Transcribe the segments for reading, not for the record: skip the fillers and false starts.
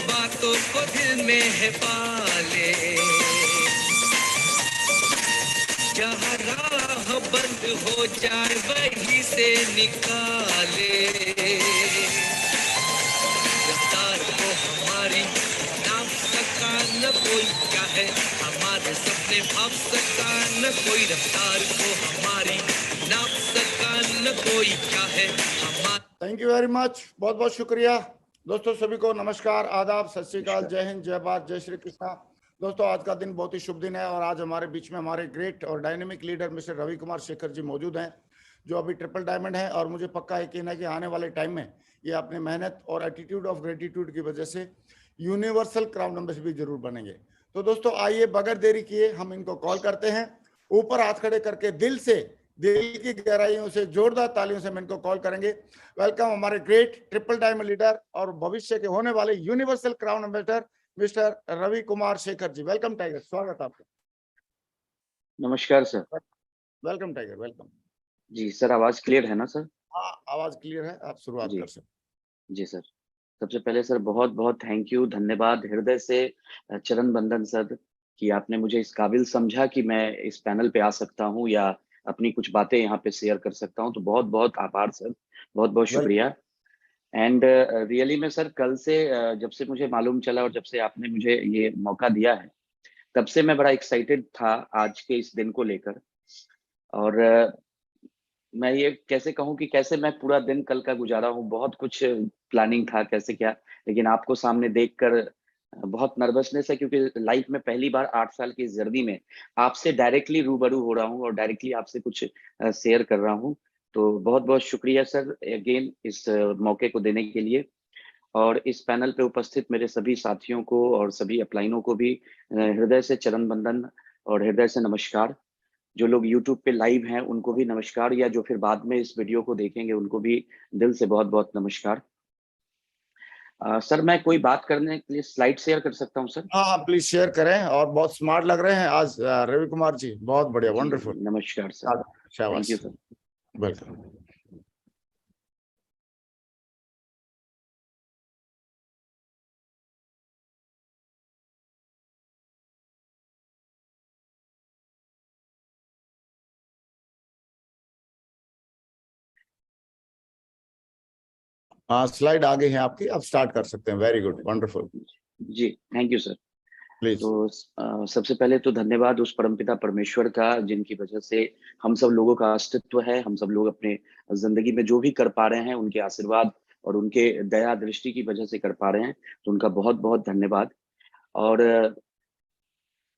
बातों को दिल में है पाले, जहाँ राह बंद हो जाए वहीं से निकाले। रफ्तार को हमारी नाप सका न कोई, क्या है हमारे सपने भाप सका न कोई। रफ्तार को हमारी नाप सका न कोई, क्या है हमारे। थैंक यू वेरी मच, बहुत बहुत शुक्रिया दोस्तों। सभी को नमस्कार, आदाब, सत श्री अकाल, जय हिंद, जय भारत, जय श्री कृष्णा। दोस्तों आज का दिन बहुत ही शुभ दिन है और आज हमारे बीच में हमारे ग्रेट और dynamic leader mister Ravi Kumar Shekhar ji मौजूद हैं, जो अभी ट्रिपल डायमंड है। और मुझे पक्का यकीन है कि आने वाले टाइम में ये अपनी मेहनत और एटीट्यूड ऑफ ग्रेटिट्यूड की वजह से यूनिवर्सल क्राउन नंबर भी जरूर बनेंगे। तो दोस्तों आइए बगैर देरी किए हम इनको कॉल करते हैं। ऊपर हाथ खड़े करके दिल की गहराइयों से जोरदार तालियों से हम इनको कॉल करेंगे। वेलकम हमारे ग्रेट ट्रिपल डायमंड लीडर और भविष्य के होने वाले universal crown ambassador mister Ravi Kumar Shekhar ji. Welcome tiger, स्वागत आपका। नमस्कार सर। वेलकम टाइगर, वेलकम जी सर, आवाज क्लियर है ना सर? हाँ आवाज क्लियर है, आप शुरुआत कर सकते। जी सर, सबसे पहले सर बहुत बहुत थैंक यू, धन्यवाद हृदय से चरण बंदन सर कि आपने मुझे इस काबिल समझा कि मैं इस पैनल पे आ सकता हूँ या अपनी कुछ बातें यहाँ पे शेयर कर सकता हूँ। तो बहुत बहुत आभार सर, बहुत बहुत शुक्रिया। एंड रियली में सर कल से जब से मुझे मालूम चला और जब से आपने मुझे ये मौका दिया है, तब से मैं बड़ा एक्साइटेड था आज के इस दिन को लेकर। और मैं ये कैसे कहूँ कि कैसे मैं पूरा दिन कल का गुजारा हूँ। बहुत कुछ प्लानिंग था कैसे क्या, लेकिन आपको सामने देखकर बहुत नर्वसनेस है, क्योंकि लाइफ में पहली बार 8 साल की इस जर्नी में आपसे डायरेक्टली रूबरू हो रहा हूँ और डायरेक्टली आपसे कुछ शेयर कर रहा हूँ। तो बहुत बहुत शुक्रिया सर अगेन इस मौके को देने के लिए। और इस पैनल पे उपस्थित मेरे सभी साथियों को और सभी अपलाइनों को भी हृदय से चरण बंदन और हृदय से नमस्कार। जो लोग YouTube पे लाइव हैं उनको भी नमस्कार, या जो फिर बाद में इस वीडियो को देखेंगे उनको भी दिल से बहुत बहुत नमस्कार। सर मैं कोई बात करने के लिए स्लाइड शेयर कर सकता हूं सर? हाँ प्लीज शेयर करें। और बहुत स्मार्ट लग रहे हैं आज रवि कुमार जी, बहुत बढ़िया, वंडरफुल। नमस्कार sir, thank you sir. Welcome. हाँ स्लाइड आगे है आपकी, अब स्टार्ट कर सकते हैं। वेरी गुड, वंडरफुल जी, थैंक यू सर। प्लीज। तो सबसे पहले तो धन्यवाद उस परमपिता परमेश्वर का जिनकी वजह से हम सब लोगों का अस्तित्व है। हम सब लोग अपने जिंदगी में जो भी कर पा रहे हैं उनके आशीर्वाद और उनके दया दृष्टि की वजह से कर पा रहे हैं, तो उनका बहुत बहुत धन्यवाद। और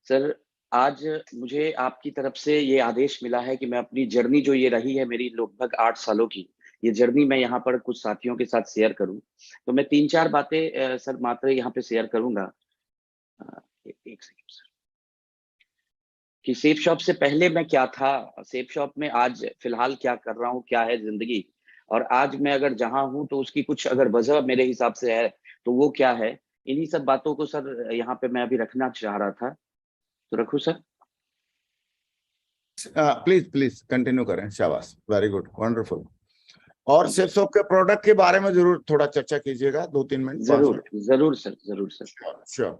सर आज मुझे आपकी तरफ से ये आदेश मिला है कि मैं अपनी जर्नी जो ये रही है मेरी लगभग 8 सालों की, ये जर्नी मैं यहाँ पर कुछ साथियों के साथ शेयर करूं। तो मैं 3-4 बातें सर मात्र यहाँ पे शेयर करूंगा। एक सेकंड सर। कि सेफ शॉप से पहले मैं क्या था, सेफ शॉप में आज फिलहाल क्या कर रहा हूँ, क्या है जिंदगी, और आज मैं अगर जहां हूँ तो उसकी कुछ अगर वजह मेरे हिसाब से है तो वो क्या है, इन्हीं सब बातों को सर यहाँ पे मैं अभी रखना चाह रहा था। तो रखूं सर? प्लीज प्लीज कंटिन्यू करें, शाबाश, वेरी गुड, वंडरफुल। और सेफ शॉप के प्रोडक्ट के बारे में जरूर थोड़ा चर्चा कीजिएगा, 2-3 मिनट। जरूर जरूर सर, जरूर सर। श्योर।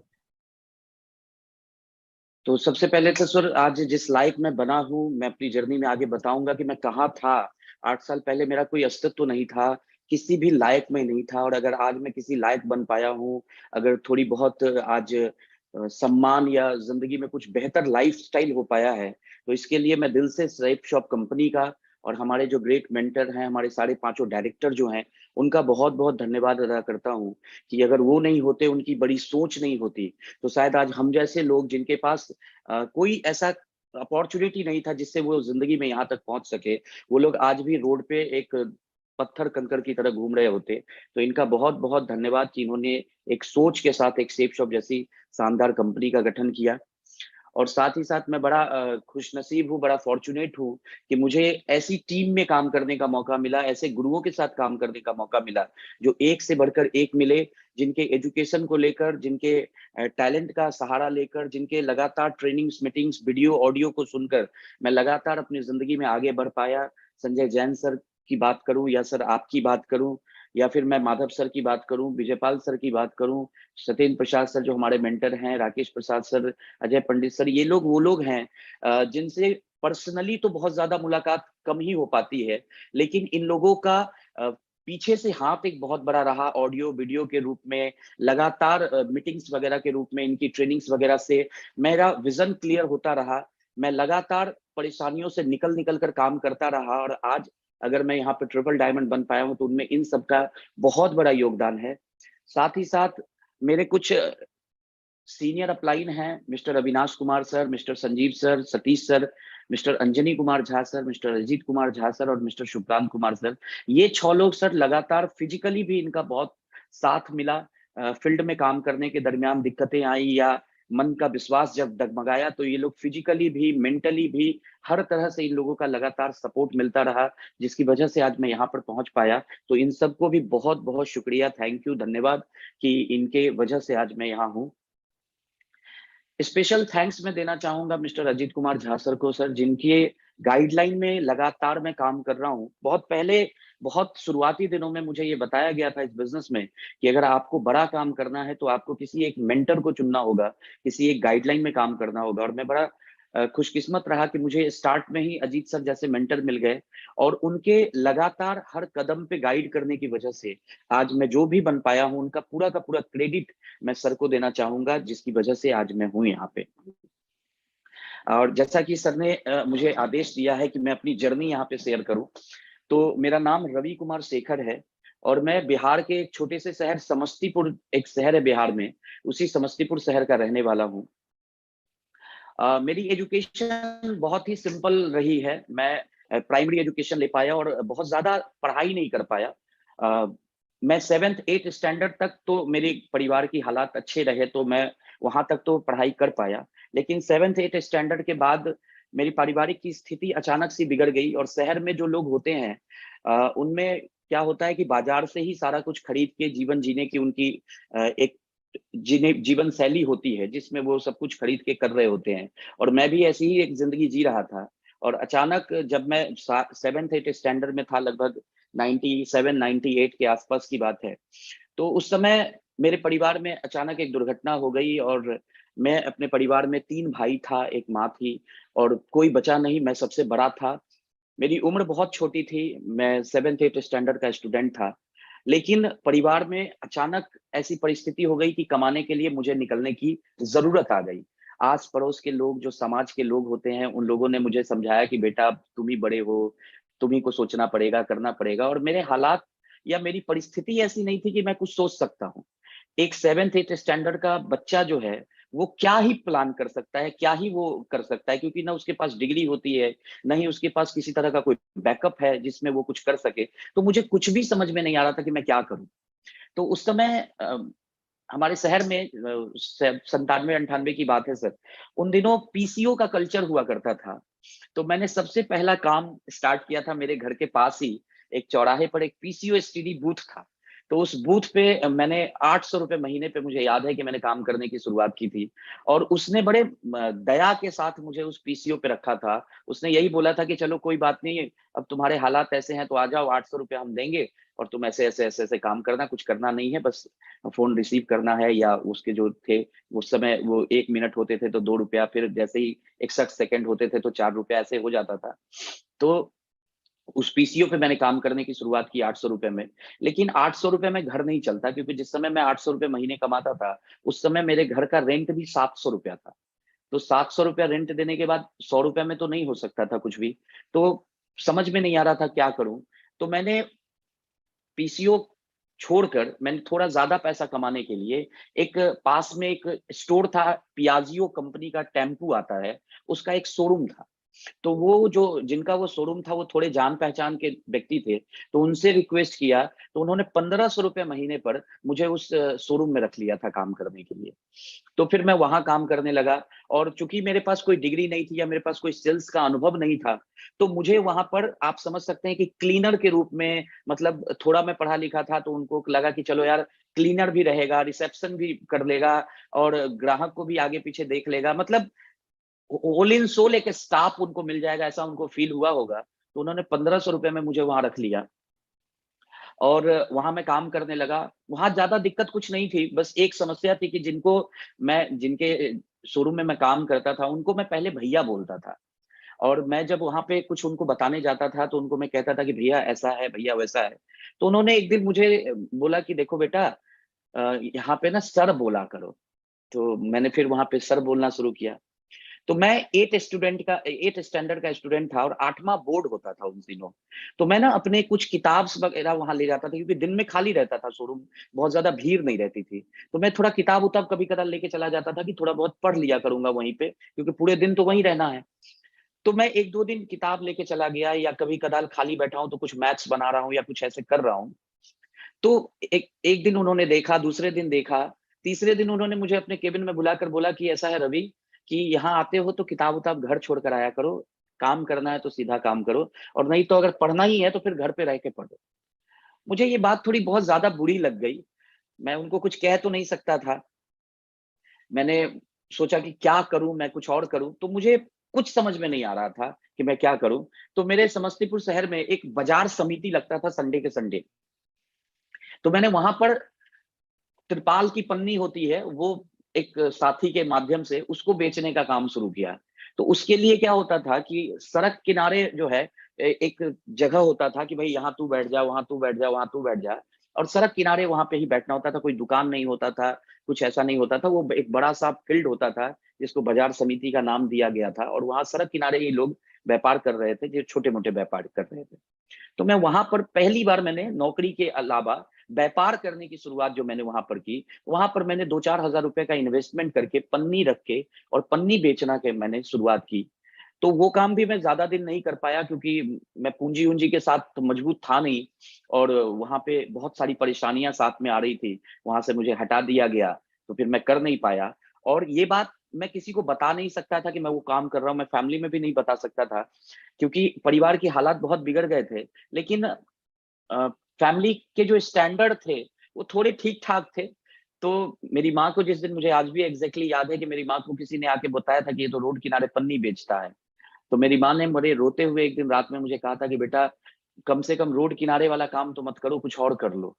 तो सबसे पहले तो सर आज जिस लायक मैं बना हूँ, मैं अपनी जर्नी में आगे बताऊंगा कि मैं कहाँ था। 8 साल पहले मेरा कोई अस्तित्व नहीं था, किसी भी लायक में नहीं था। और अगर आज मैं किसी लायक बन पाया हूँ, अगर थोड़ी बहुत आज सम्मान या जिंदगी में कुछ बेहतर लाइफस्टाइल हो पाया है, तो इसके लिए मैं दिल से सेफ शॉप कंपनी का और हमारे जो ग्रेट मेंटर हैं, हमारे सारे 5 डायरेक्टर जो हैं, उनका बहुत बहुत धन्यवाद अदा करता हूँ। कि अगर वो नहीं होते, उनकी बड़ी सोच नहीं होती, तो शायद आज हम जैसे लोग जिनके पास कोई ऐसा अपॉर्चुनिटी नहीं था जिससे वो जिंदगी में यहाँ तक पहुंच सके, वो लोग आज भी रोड पे एक पत्थर कंकड़ की तरह घूम रहे होते। तो इनका बहुत बहुत धन्यवाद कि इन्होंने एक सोच के साथ एक सेफ शॉप जैसी शानदार कंपनी का गठन किया। और साथ ही साथ मैं बड़ा खुशनसीब हूँ, बड़ा फॉर्चुनेट हूँ कि मुझे ऐसी टीम में काम करने का मौका मिला, ऐसे गुरुओं के साथ काम करने का मौका मिला जो एक से बढ़कर एक मिले, जिनके एजुकेशन को लेकर, जिनके टैलेंट का सहारा लेकर, जिनके लगातार ट्रेनिंग्स, मीटिंग्स, वीडियो ऑडियो को सुनकर मैं लगातार अपनी जिंदगी में आगे बढ़ पाया। संजय जैन सर की बात करूं या सर आपकी बात करूं, या फिर मैं माधव सर की बात करूं, विजयपाल सर की बात करूं, सत्येंद्र प्रसाद सर जो हमारे मेंटर हैं, राकेश प्रसाद सर, अजय पंडित सर, ये लोग वो लोग हैं जिनसे पर्सनली तो बहुत ज्यादा मुलाकात कम ही हो पाती है, लेकिन इन लोगों का पीछे से हाथ एक बहुत बड़ा रहा, ऑडियो वीडियो के रूप में, लगातार मीटिंग्स वगैरह के रूप में, इनकी ट्रेनिंग्स वगैरह से मेरा विजन क्लियर होता रहा। मैं लगातार परेशानियों से निकल निकल कर काम करता रहा, और आज अगर मैं यहाँ पे ट्रिपल डायमंड बन पाया हूँ तो उनमें इन सबका बहुत बड़ा योगदान है। साथ ही साथ मेरे कुछ सीनियर अपलाइन हैं, mister Avinash Kumar sir, mister Sanjeev sir, Satish sir, mister Anjani Kumar Jha sir, mister Ajit Kumar Jha sir और मिस्टर शुभकांत कुमार सर। ये 6 लोग सर लगातार फिजिकली भी इनका बहुत साथ मिला। फील्ड में काम करने के दरमियान दिक्कतें आई या मन का विश्वास जब डगमगाया तो ये लोग फिजिकली भी, मेंटली भी, हर तरह से इन लोगों का लगातार सपोर्ट मिलता रहा, जिसकी वजह से आज मैं यहाँ पर पहुंच पाया। तो इन सबको भी बहुत बहुत शुक्रिया, थैंक यू, धन्यवाद कि इनके वजह से आज मैं यहाँ हूँ। स्पेशल थैंक्स मैं देना चाहूंगा मिस्टर अजीत कुमार झा सर को सर, जिनके गाइडलाइन में लगातार मैं काम कर रहा हूं। बहुत पहले, बहुत शुरुआती दिनों में मुझे ये बताया गया था इस बिजनेस में कि अगर आपको बड़ा काम करना है तो आपको किसी एक मेंटर को चुनना होगा, किसी एक गाइडलाइन में काम करना होगा। और मैं बड़ा खुशकिस्मत रहा कि मुझे स्टार्ट में ही अजीत सर जैसे मेंटर मिल गए, और उनके लगातार हर कदम पे गाइड करने की वजह से आज मैं जो भी बन पाया हूं, उनका पूरा का पूरा क्रेडिट मैं सर को देना चाहूंगा, जिसकी वजह से आज मैं हूं यहाँ पे। और जैसा कि सर ने मुझे आदेश दिया है कि मैं अपनी जर्नी यहाँ पे शेयर करूं, तो मेरा नाम रवि कुमार शेखर है और मैं बिहार के एक छोटे से शहर समस्तीपुर, एक शहर है बिहार में, उसी समस्तीपुर शहर का रहने वाला हूँ। मेरी एजुकेशन बहुत ही सिंपल रही है। मैं प्राइमरी एजुकेशन ले पाया और बहुत ज्यादा पढ़ाई नहीं कर पाया। मैं 7th 8th स्टैंडर्ड तक तो मेरे परिवार की हालात अच्छे रहे, तो मैं वहां तक तो पढ़ाई कर पाया। लेकिन 7th 8th स्टैंडर्ड के बाद मेरी पारिवारिक की स्थिति अचानक से बिगड़ गई, और शहर में जो लोग होते हैं उनमें क्या होता है कि बाजार से ही सारा कुछ खरीद के जीवन जीने की उनकी एक जीवन शैली होती है, जिसमें वो सब कुछ खरीद के कर रहे होते हैं। और मैं भी ऐसी ही एक जिंदगी जी रहा था। और अचानक जब मैं 7th 8th स्टैंडर्ड में था, लगभग 97 98 के आसपास की बात है, तो उस समय मेरे परिवार में अचानक एक दुर्घटना हो गई। और मैं अपने परिवार में 3 भाई था, एक माँ थी, और कोई बचा नहीं, मैं सबसे बड़ा था। मेरी उम्र बहुत छोटी थी, मैं 7th 8th स्टैंडर्ड का स्टूडेंट था। लेकिन परिवार में अचानक ऐसी परिस्थिति हो गई कि कमाने के लिए मुझे निकलने की जरूरत आ गई। आस पड़ोस के लोग, जो समाज के लोग होते हैं, उन लोगों ने मुझे समझाया कि बेटा अब तुम ही बड़े हो, तुम्ही को सोचना पड़ेगा, करना पड़ेगा। और मेरे हालात या मेरी परिस्थिति ऐसी नहीं थी कि मैं कुछ सोच सकता हूँ। एक 7th 8th स्टैंडर्ड का बच्चा जो है, वो क्या ही प्लान कर सकता है, क्या ही वो कर सकता है, क्योंकि ना उसके पास डिग्री होती है, ना ही उसके पास किसी तरह का कोई बैकअप है जिसमें वो कुछ कर सके। तो मुझे कुछ भी समझ में नहीं आ रहा था कि मैं क्या करूं। तो उस समय हमारे शहर में 97 98 की बात है सर, उन दिनों पीसीओ का कल्चर हुआ करता था। तो मैंने सबसे पहला काम स्टार्ट किया था, मेरे घर के पास ही एक चौराहे पर एक पीसीओ एसटीडी बूथ था। तो उस बूथ पे मैंने 800 रुपए महीने पे, मुझे याद है कि मैंने काम करने की शुरुआत की थी। और उसने बड़े दया के साथ मुझे उस पीसीओ पे रखा था। उसने यही बोला था कि चलो कोई बात नहीं, अब तुम्हारे हालात ऐसे हैं तो आ जाओ, 800 रुपए हम देंगे और तुम ऐसे ऐसे ऐसे ऐसे काम करना, कुछ करना नहीं है, बस फोन रिसीव करना है। या उसके जो थे उस समय, वो 1 मिनट होते थे तो 2 रुपया, फिर जैसे ही 61 सेकंड होते थे तो 4 रुपया, ऐसे हो जाता था। तो उस पीसीओ पे मैंने काम करने की शुरुआत की 800 रुपए में। लेकिन 800 रुपए में घर नहीं चलता, क्योंकि जिस समय मैं 800 रुपए महीने कमाता था, उस समय मेरे घर का रेंट भी 700 रुपया था। तो 700 रुपया रेंट देने के बाद 100 रुपया में तो नहीं हो सकता था कुछ भी। तो समझ में नहीं आ रहा था क्या करूं। तो मैंने पीसीओ छोड़कर, मैंने थोड़ा ज्यादा पैसा कमाने के लिए, एक पास में एक स्टोर था, पियाजियो कंपनी का टेम्पू आता है, उसका एक शोरूम था। तो वो जो जिनका वो शोरूम था, वो थोड़े जान पहचान के व्यक्ति थे। तो उनसे रिक्वेस्ट किया, तो उन्होंने 1500 रुपये महीने पर मुझे उस शोरूम में रख लिया था काम करने के लिए। तो फिर मैं वहां काम करने लगा। और चूंकि मेरे पास कोई डिग्री नहीं थी या मेरे पास कोई सेल्स का अनुभव नहीं था, तो मुझे वहां पर, आप समझ सकते हैं कि क्लीनर के रूप में, मतलब थोड़ा मैं पढ़ा लिखा था, तो उनको लगा कि चलो यार, क्लीनर भी रहेगा, रिसेप्शन भी कर लेगा, और ग्राहक को भी आगे पीछे देख लेगा, मतलब होल इन सोल एक स्टाफ उनको मिल जाएगा, ऐसा उनको फील हुआ होगा। तो उन्होंने 1500 रुपए में मुझे वहां रख लिया। और वहां मैं काम करने लगा। वहां ज्यादा दिक्कत कुछ नहीं थी, बस एक समस्या थी कि जिनके शोरूम में मैं काम करता था उनको मैं पहले भैया बोलता था। और मैं जब वहां पे कुछ उनको बताने जाता था तो उनको मैं कहता था कि भैया ऐसा है, भैया वैसा है। तो उन्होंने एक दिन मुझे बोला कि देखो बेटा, यहाँ पे ना सर बोला करो। तो मैंने फिर वहां पे सर बोलना शुरू किया। तो मैं 8 स्टैंडर्ड का स्टूडेंट था और 8वां बोर्ड होता था उन दिनों। तो मैं ना अपने कुछ किताब वगैरह वहां ले जाता था, क्योंकि दिन में खाली रहता था शोरूम, बहुत ज्यादा भीड़ नहीं रहती थी। तो मैं थोड़ा किताब उताब कभी कदार लेके चला जाता था कि थोड़ा बहुत पढ़ लिया करूंगा वहीं पे, क्योंकि पूरे दिन तो वहीं रहना है। तो मैं 1-2 दिन किताब लेके चला गया, या कभी कदार खाली बैठा हूं तो कुछ मैथ्स बना रहा हूँ या कुछ ऐसे कर रहा हूँ। तो एक एक दिन उन्होंने देखा, दूसरे दिन देखा, तीसरे दिन उन्होंने मुझे अपने केबिन में बुलाकर बोला कि ऐसा है रवि, कि यहाँ आते हो तो किताब उताब घर छोड़ कर आया करो, काम करना है तो सीधा काम करो, और नहीं तो अगर पढ़ना ही है तो फिर घर पे रह के पढ़ो। मुझे ये बात थोड़ी बहुत ज्यादा बुरी लग गई। मैं उनको कुछ कह तो नहीं सकता था। मैंने सोचा कि क्या करूं, मैं कुछ और करूं, तो मुझे कुछ समझ में नहीं आ रहा था कि मैं क्या करूं। तो मेरे समस्तीपुर शहर में एक बाजार समिति लगता था संडे के संडे। तो मैंने वहां पर त्रिपाल की पन्नी होती है, वो एक साथी के माध्यम से उसको बेचने का काम शुरू किया। तो उसके लिए क्या होता था कि सड़क किनारे जो है एक जगह होता था कि भाई यहाँ तू बैठ जा, वहां तू बैठ जा, वहां तू बैठ जा। और सड़क किनारे वहां पे ही बैठना होता था, कोई दुकान नहीं होता था, कुछ ऐसा नहीं होता था। वो एक बड़ा सा फील्ड होता था जिसको बाजार समिति का नाम दिया गया था, और वहां सड़क किनारे ही लोग व्यापार कर रहे थे, जो छोटे मोटे व्यापार कर रहे थे। तो मैं वहां पर पहली बार मैंने नौकरी के अलावा व्यापार करने की शुरुआत जो मैंने वहां पर की, वहां पर मैंने 2-4 हजार रुपए का इन्वेस्टमेंट करके पन्नी रख के और पन्नी बेचना के मैंने शुरुआत की। तो वो काम भी मैं ज्यादा दिन नहीं कर पाया, क्योंकि मैं पूंजी उंजी के साथ तो मजबूत था नहीं, और वहां पे बहुत सारी परेशानियां साथ में आ रही थी। वहां से मुझे हटा दिया गया, तो फिर मैं कर नहीं पाया। और ये बात मैं किसी को बता नहीं सकता था कि मैं वो काम कर रहा हूँ, मैं फैमिली में भी नहीं बता सकता था, क्योंकि परिवार की हालात बहुत बिगड़ गए थे। लेकिन फैमिली के जो स्टैंडर्ड थे वो थोड़े ठीक ठाक थे। तो मेरी माँ को जिस दिन, मुझे आज भी एग्जैक्टली याद है कि मेरी माँ को किसी ने आके बताया था कि ये तो रोड किनारे पन्नी बेचता है। तो मेरी माँ ने बड़े रोते हुए एक दिन रात में मुझे कहा था कि बेटा, कम से कम रोड किनारे वाला काम तो मत करो, कुछ और कर लो।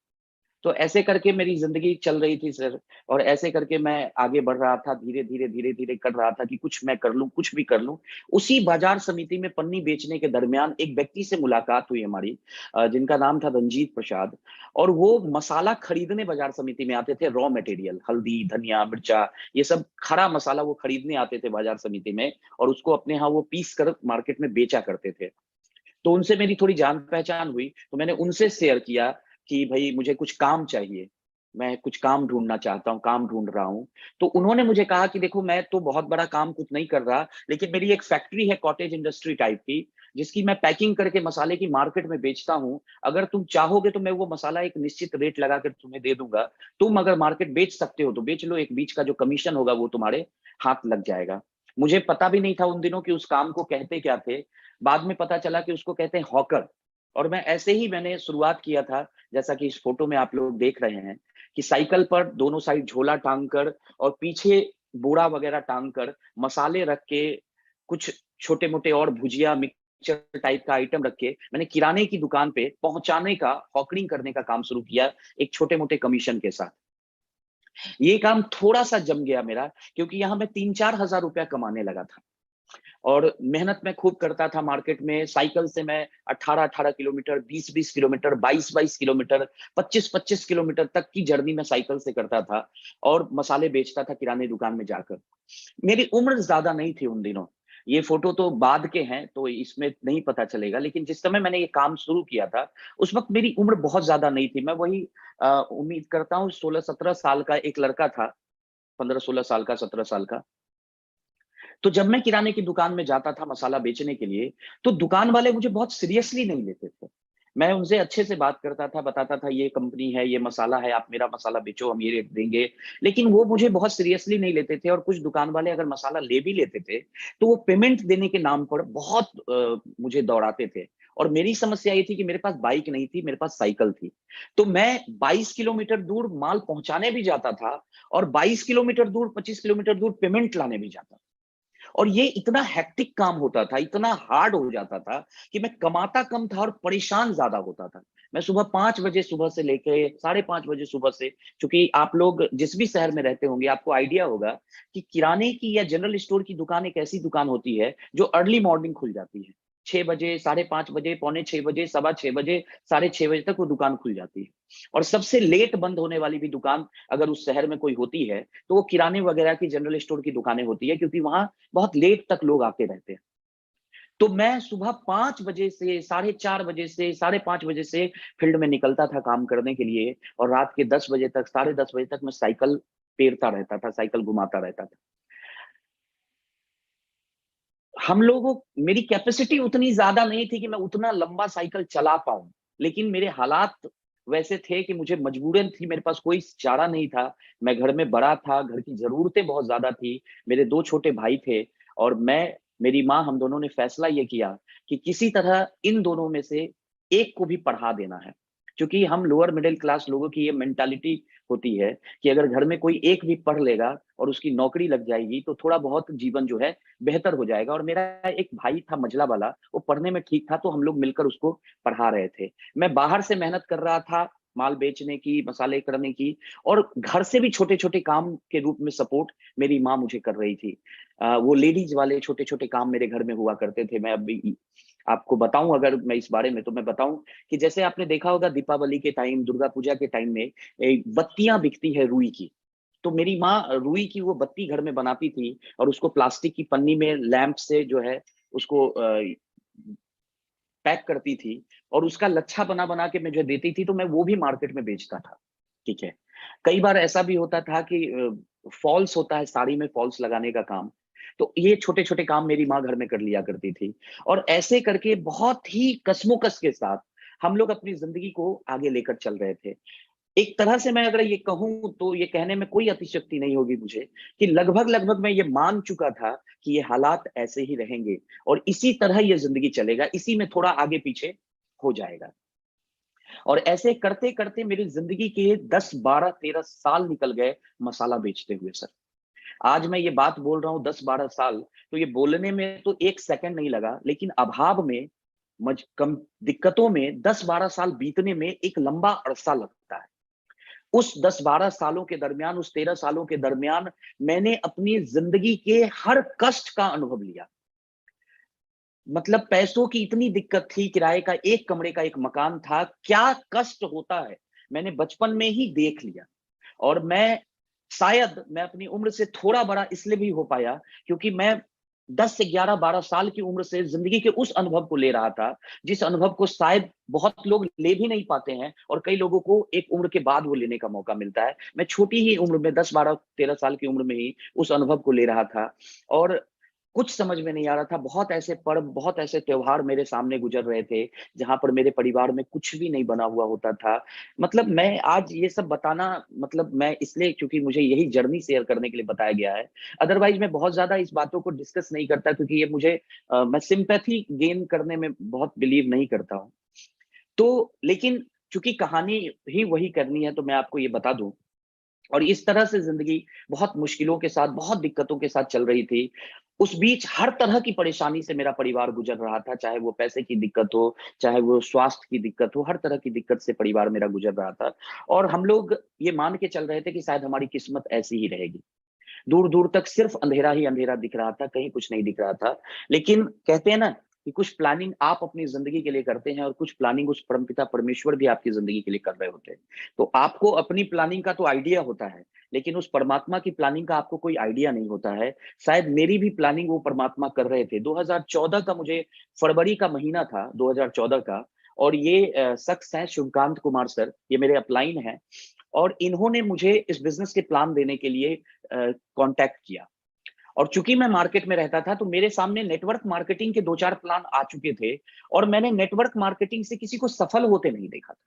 तो ऐसे करके मेरी ज़िंदगी चल रही थी सर, और ऐसे करके मैं आगे बढ़ रहा था, धीरे-धीरे, धीरे-धीरे कर रहा था कि कुछ मैं कर लूँ, कुछ भी कर लूँ। उसी बाज़ार समिति में पन्नी बेचने के दरमियान एक व्यक्ति से मुलाकात हुई हमारी, जिनका नाम था रंजीत प्रसाद। और वो मसाला खरीदने बाज़ार समिति में आते थे, रॉ मटेरियल, हल्दी, धनिया, मिर्चा, ये सब खड़ा मसाला वो खरीदने आते थे बाज़ार समिति में, और उसको अपने यहाँ वो पीस कर मार्केट में बेचा करते थे। तो उनसे मेरी थोड़ी जान-पहचान हुई, तो मैंने उनसे शेयर किया कि भई मुझे कुछ काम चाहिए, मैं कुछ काम ढूँढना चाहता हूँ, काम ढूँढ रहा हूँ। तो उन्होंने मुझे कहा कि देखो, मैं तो बहुत बड़ा काम कुछ नहीं कर रहा, लेकिन मेरी एक फैक्ट्री है कॉटेज इंडस्ट्री टाइप की, जिसकी मैं पैकिंग करके मसाले की मार्केट में बेचता हूँ। अगर तुम चाहोगे तो मैं वो मसाला एक निश्चित रेट लगा कर तुम्हें दे दूँगा। तुम अगर मार्केट बेच सकते हो तो बेच लो, एक बीच का जो कमीशन होगा वो तुम्हारे हाथ लग जाएगा। मुझे पता भी नहीं था उन दिनों कि उस काम को कहते क्या थे। बाद में पता चला कि उसको कहते हैं हॉकर। और मैं ऐसे ही मैंने शुरुआत किया था, जैसा कि इस फोटो में आप लोग देख रहे हैं, कि साइकिल पर दोनों साइड झोला टांग कर और पीछे बोरा वगैरह टांग कर मसाले रख के, कुछ छोटे मोटे और भुजिया मिक्सचर टाइप का आइटम रख के मैंने किराने की दुकान पे पहुंचाने का, हॉकरिंग करने का काम शुरू किया, एक छोटे मोटे कमीशन के साथ। ये काम थोड़ा सा जम गया मेरा, क्योंकि यहाँ मैं 3-4 हजार रुपया कमाने लगा था। और मेहनत मैं खूब करता था मार्केट में। साइकिल से मैं 18-18 किलोमीटर, 20-20 किलोमीटर, 22-22 किलोमीटर, 25-25 किलोमीटर तक की जर्नी मैं साइकिल से करता था, और मसाले बेचता था किराने दुकान में जाकर। मेरी उम्र ज्यादा नहीं थी उन दिनों। ये फोटो तो बाद के हैं तो इसमें नहीं पता चलेगा, लेकिन जिस समय मैंने ये काम शुरू किया था उस वक्त मेरी उम्र बहुत ज्यादा नहीं थी। मैं वही उम्मीद करता हूँ 16-17 साल का एक लड़का था, 15-16 साल का, 17 साल का। तो जब मैं किराने की दुकान में जाता था मसाला बेचने के लिए, तो दुकान वाले मुझे बहुत सीरियसली नहीं लेते थे। मैं उनसे अच्छे से बात करता था, बताता था ये कंपनी है, ये मसाला है, आप मेरा मसाला बेचो, हम ये रेट देंगे। लेकिन वो मुझे बहुत सीरियसली नहीं लेते थे, और कुछ दुकान वाले अगर मसाला ले भी लेते थे, तो वो पेमेंट देने के नाम पर बहुत मुझे दौड़ाते थे। और मेरी समस्या ये थी कि मेरे पास बाइक नहीं थी, मेरे पास साइकिल थी। तो मैं 22 किलोमीटर दूर माल पहुंचाने भी जाता था, और 22 किलोमीटर दूर, 25 किलोमीटर दूर पेमेंट लाने भी जाता था। और ये इतना हेक्टिक काम होता था, इतना हार्ड हो जाता था कि मैं कमाता कम था और परेशान ज्यादा होता था। मैं सुबह 5 बजे सुबह से लेके 5:30 बजे सुबह से, क्योंकि आप लोग जिस भी शहर में रहते होंगे आपको आइडिया होगा कि किराने की या जनरल स्टोर की दुकान एक ऐसी दुकान होती है जो अर्ली मॉर्निंग खुल जाती है। 6 बजे, 5:30 बजे, पौने 6 बजे, 6:15 बजे, 6:30 बजे तक वो दुकान खुल जाती है। और सबसे लेट बंद होने वाली भी दुकान अगर उस शहर में कोई होती है तो वो किराने वगैरह की जनरल स्टोर की दुकानें होती है, क्योंकि वहां बहुत लेट तक लोग आते रहते हैं। तो मैं सुबह 5 बजे से, 4:30 बजे से, 5:30 बजे से फील्ड में निकलता था काम करने के लिए, और रात के 10 बजे तक, 10:30 बजे तक मैं साइकिल पेरता रहता था, साइकिल घुमाता रहता था। हम लोगों मेरी कैपेसिटी उतनी ज्यादा नहीं थी कि मैं उतना लंबा साइकिल चला पाऊं, लेकिन मेरे हालात वैसे थे कि मुझे मजबूरन थी, मेरे पास कोई चारा नहीं था। मैं घर में बड़ा था, घर की जरूरतें बहुत ज्यादा थी, मेरे 2 छोटे भाई थे, और मैं, मेरी माँ, हम दोनों ने फैसला ये किया कि किसी तरह इन दोनों में से एक को भी पढ़ा देना है। क्योंकि हम लोअर मिडिल क्लास लोगों की ये मेंटालिटी होती है कि अगर घर में कोई एक भी पढ़ लेगा और उसकी नौकरी लग जाएगी तो थोड़ा बहुत जीवन जो है बेहतर हो जाएगा। और मेरा एक भाई था मझला वाला, वो पढ़ने में ठीक था, तो हम लोग मिलकर उसको पढ़ा रहे थे। मैं बाहर से मेहनत कर रहा था, माल बेचने की, मसाले करने की, और घर से भी छोटे छोटे काम के रूप में सपोर्ट मेरी माँ मुझे कर रही थी। वो लेडीज वाले छोटे छोटे काम मेरे घर में हुआ करते थे। मैं अभी आपको बताऊं, अगर मैं इस बारे में, तो मैं बताऊं कि जैसे आपने देखा होगा दीपावली के टाइम, दुर्गा पूजा के टाइम में बत्तियां बिकती है रुई की। तो मेरी माँ रुई की वो बत्ती घर में बनाती थी, और उसको प्लास्टिक की पन्नी में लैंप से जो है उसको पैक करती थी, और उसका लच्छा बना बना के मुझे देती थी, तो मैं वो भी मार्केट में बेचता था। ठीक है। कई बार ऐसा भी होता था कि फॉल्स होता है, साड़ी में फॉल्स लगाने का काम, तो ये छोटे छोटे काम मेरी माँ घर में कर लिया करती थी। और ऐसे करके बहुत ही कसमोकस के साथ हम लोग अपनी जिंदगी को आगे लेकर चल रहे थे। एक तरह से मैं अगर ये कहूं तो ये कहने में कोई अतिशयोक्ति नहीं होगी मुझे, कि लगभग लगभग मैं ये मान चुका था कि ये हालात ऐसे ही रहेंगे और इसी तरह ये जिंदगी चलेगा, इसी में थोड़ा आगे पीछे हो जाएगा। और ऐसे करते करते मेरी जिंदगी के 10, 12, 13 साल निकल गए मसाला बेचते हुए सर। आज मैं ये बात बोल रहा हूँ 10, 12 साल, तो ये बोलने में तो 1 सेकंड नहीं लगा, लेकिन अभाव में, कम दिक्कतों में 10, 12 साल बीतने में एक लंबा अरसा लगता है। उस 10, 12 सालों के दरमियान, उस 13 सालों के दरमियान मैंने अपनी जिंदगी के हर कष्ट का अनुभव लिया। मतलब पैसों की इतनी दिक्कत थी, किराए का 1 कमरे का 1 मकान था, क्या कष्ट होता है मैंने बचपन में ही देख लिया। और मैं, शायद मैं अपनी उम्र से थोड़ा बड़ा इसलिए भी हो पाया क्योंकि मैं 10 से 11, 12 साल की उम्र से जिंदगी के उस अनुभव को ले रहा था, जिस अनुभव को शायद बहुत लोग ले भी नहीं पाते हैं, और कई लोगों को एक उम्र के बाद वो लेने का मौका मिलता है। मैं छोटी ही उम्र में, 10, 12, 13 साल की उम्र में ही उस अनुभव को ले रहा था, और कुछ समझ में नहीं आ रहा था। बहुत ऐसे पर्व, बहुत ऐसे त्योहार मेरे सामने गुजर रहे थे जहां पर मेरे परिवार में कुछ भी नहीं बना हुआ होता था। मतलब मैं आज ये सब बताना, मतलब मैं इसलिए क्योंकि मुझे यही जर्नी शेयर करने के लिए बताया गया है। अदरवाइज मैं बहुत ज्यादा इस बातों को डिस्कस नहीं करता, क्योंकि ये मुझे मैं सिंपैथी गेन करने में बहुत बिलीव नहीं करता हूँ। तो लेकिन चूंकि कहानी ही वही करनी है, तो मैं आपको ये बता दूं। और इस तरह से जिंदगी बहुत मुश्किलों के साथ, बहुत दिक्कतों के साथ चल रही थी। उस बीच हर तरह की परेशानी से मेरा परिवार गुजर रहा था, चाहे वो पैसे की दिक्कत हो, चाहे वो स्वास्थ्य की दिक्कत हो, हर तरह की दिक्कत से परिवार मेरा गुजर रहा था। और हम लोग ये मान के चल रहे थे कि शायद हमारी किस्मत ऐसी ही रहेगी। दूर दूर तक सिर्फ अंधेरा ही अंधेरा दिख रहा था, कहीं कुछ नहीं दिख रहा था। लेकिन कहते हैं ना कि कुछ प्लानिंग आप अपनी जिंदगी के लिए करते हैं, और कुछ प्लानिंग उस परमपिता परमेश्वर भी आपकी जिंदगी के लिए कर रहे होते हैं। तो आपको अपनी प्लानिंग का तो आइडिया होता है, लेकिन उस परमात्मा की प्लानिंग का आपको कोई आइडिया नहीं होता है। शायद मेरी भी प्लानिंग वो परमात्मा कर रहे थे। 2014 का, मुझे फरवरी का महीना था 2014 का, और ये शख्स हैं शिवकांत कुमार सर, ये मेरे अपलाइन हैं, और इन्होंने मुझे इस बिजनेस के प्लान देने के लिए कांटेक्ट किया। और चूंकि मैं मार्केट में रहता था, तो मेरे सामने नेटवर्क मार्केटिंग के 2-4 प्लान आ चुके थे, और मैंने नेटवर्क मार्केटिंग से किसी को सफल होते नहीं देखा था।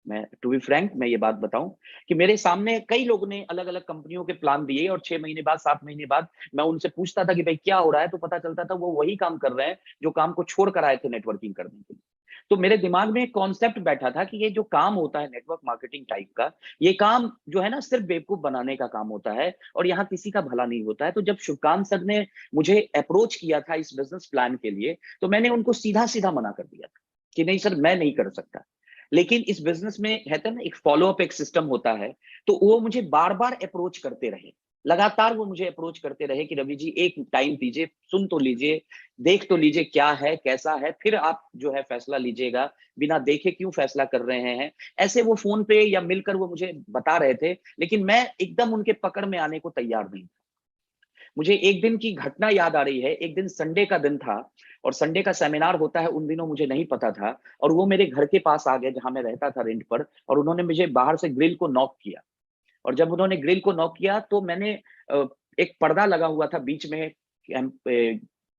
मैं टू बी फ्रैंक, मैं ये बात बताऊं कि मेरे सामने कई लोगों ने अलग अलग कंपनियों के प्लान दिए, और 6 महीने बाद, 7 महीने बाद मैं उनसे पूछता था कि भाई क्या हो रहा है, तो पता चलता था वो वही काम कर रहे हैं जो काम को छोड़ कर आए थे नेटवर्किंग करने के लिए। तो मेरे दिमाग में एक कॉन्सेप्ट बैठा था कि ये जो काम होता है नेटवर्क मार्केटिंग टाइप का, ये काम जो है ना, सिर्फ बेवकूफ बनाने का काम होता है, और यहाँ किसी का भला नहीं होता है। तो जब शिवकांत सर ने मुझे अप्रोच किया था इस बिजनेस प्लान के लिए, तो मैंने उनको सीधा सीधा मना कर दिया था कि नहीं सर, मैं नहीं कर सकता। लेकिन इस बिजनेस में कहते हैं ना, एक फॉलो अप, एक सिस्टम होता है। तो वो मुझे बार बार अप्रोच करते रहे, लगातार वो मुझे अप्रोच करते रहे कि रवि जी एक टाइम दीजिए, सुन तो लीजिए, देख तो लीजिए क्या है कैसा है, फिर आप जो है फैसला लीजिएगा, बिना देखे क्यों फैसला कर रहे हैं। ऐसे वो फोन पे या मिलकर वो मुझे बता रहे थे, लेकिन मैं एकदम उनके पकड़ में आने को तैयार नहीं। मुझे एक दिन की घटना याद आ रही है। एक दिन संडे का दिन था और संडे का सेमिनार होता है, उन दिनों मुझे नहीं पता था। और वो मेरे घर के पास आ गए जहां मैं रहता था रेंट पर, और उन्होंने मुझे बाहर से ग्रिल को नॉक किया। और जब उन्होंने ग्रिल को नॉक किया तो मैंने एक पर्दा लगा हुआ था बीच में